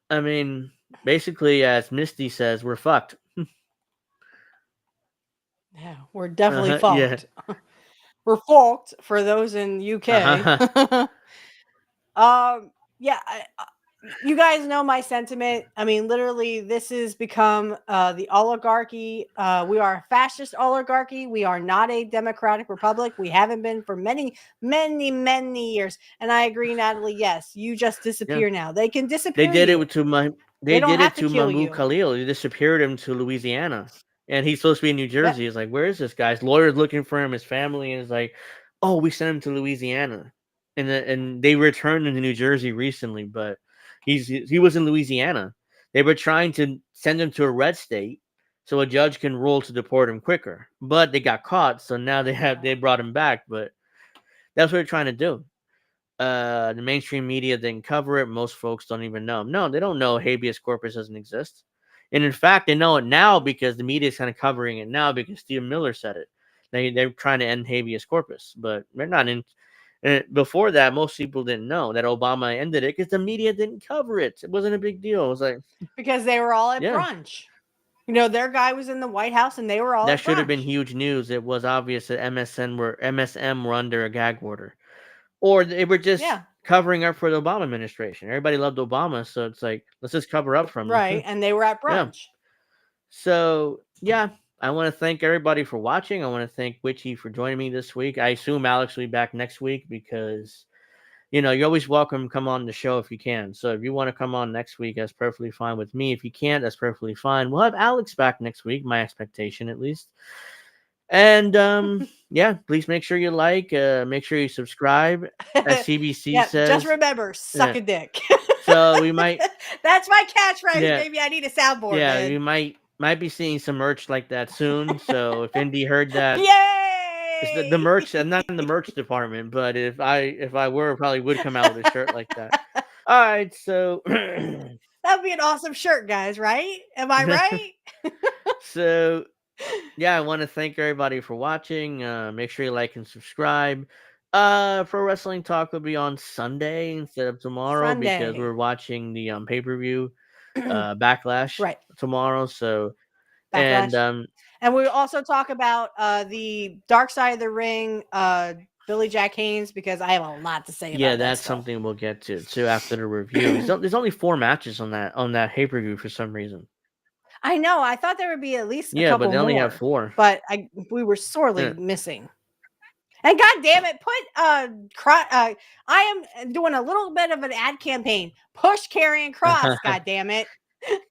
I mean, basically, as Misty says, we're fucked. Yeah, we're definitely Yeah. fucked. We're fucked for those in UK. Yeah, you guys know my sentiment. I mean, literally, this has become the oligarchy. We are a fascist oligarchy. We are not a democratic republic. We haven't been for many, many, many years. And I agree, Natalie. Yes, you just disappear now. They can disappear. They did you. it to my. They They don't did have it to to kill Mahmoud you. Khalil. They disappeared him to Louisiana, and he's supposed to be in New Jersey. He's like, where is this guy? His lawyer's looking for him. His family is like, oh, we sent him to Louisiana, and they returned him to New Jersey recently, but he was in Louisiana. They were trying to send him to a red state so a judge can rule to deport him quicker, but they got caught. So now they brought him back, but that's what they're trying to do. The mainstream media didn't cover it. Most folks don't even know. No, they don't know habeas corpus doesn't exist. And in fact, they know it now because the media is kind of covering it now because Stephen Miller said it. They're trying to end habeas corpus, but they're not in. Before that, most people didn't know that Obama ended it because the media didn't cover it. It wasn't a big deal. It was like because they were all at Yeah. brunch. You know, their guy was in the White House and they were all that at should have been brunch. huge news. It was obvious that MSM were under a gag order, or they were just Yeah. covering up for the Obama administration. Everybody loved Obama, so it's like let's just cover up from them. Right, and they were at Yeah. brunch. So yeah, I want to thank everybody for watching. I want to thank Witchy for joining me this week. I assume Alex will be back next week because you're always welcome to come on the show if you can. So if you want to come on next week, that's perfectly fine with me. If you can't, that's perfectly fine. We'll have Alex back next week, my expectation at least. And yeah, please make sure you like, make sure you subscribe. As CBC Yeah, says, just remember, suck a dick. So we might. That's my catchphrase, Yeah. baby. I need a soundboard. Yeah, man. you might be seeing some merch like that soon. So if Indy heard that, Yay! it's the merch. I'm not in the merch department, but if I were, I probably would come out with a shirt like that. All right, so That'd be an awesome shirt, guys. Right? Am I right? So yeah, I want to thank everybody for watching. Make sure you like and subscribe. Pro Wrestling Talk will be on Sunday instead of tomorrow because Sunday. we're watching the pay-per-view Backlash Right. tomorrow. So Backlash. And we'll also talk about the Dark Side of the Ring, Billy Jack Haynes, because I have a lot to say about that that's stuff. something we'll get to too after the review. There's only 4 matches on that pay-per-view for some reason. I know. I thought there would be at least a Yeah, couple but they only more, have 4. But we were sorely missing. And God damn it, I am doing a little bit of an ad campaign. Push Karrion Kross, God damn it.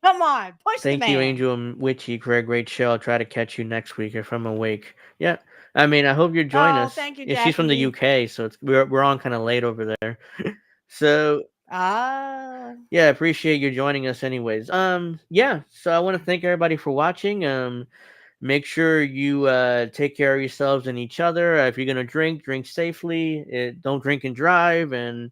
Come on, push Thank the you, man. Angel and Witchy, for a great show. I'll try to catch you next week if I'm awake. Yeah, I mean, I hope you're joining us. Thank you, Yeah, she's from the UK, so we're on kind of late over there. So yeah, appreciate you joining us, anyways. Yeah, so I want to thank everybody for watching. Make sure you take care of yourselves and each other. If you're gonna drink safely. Don't drink and drive, and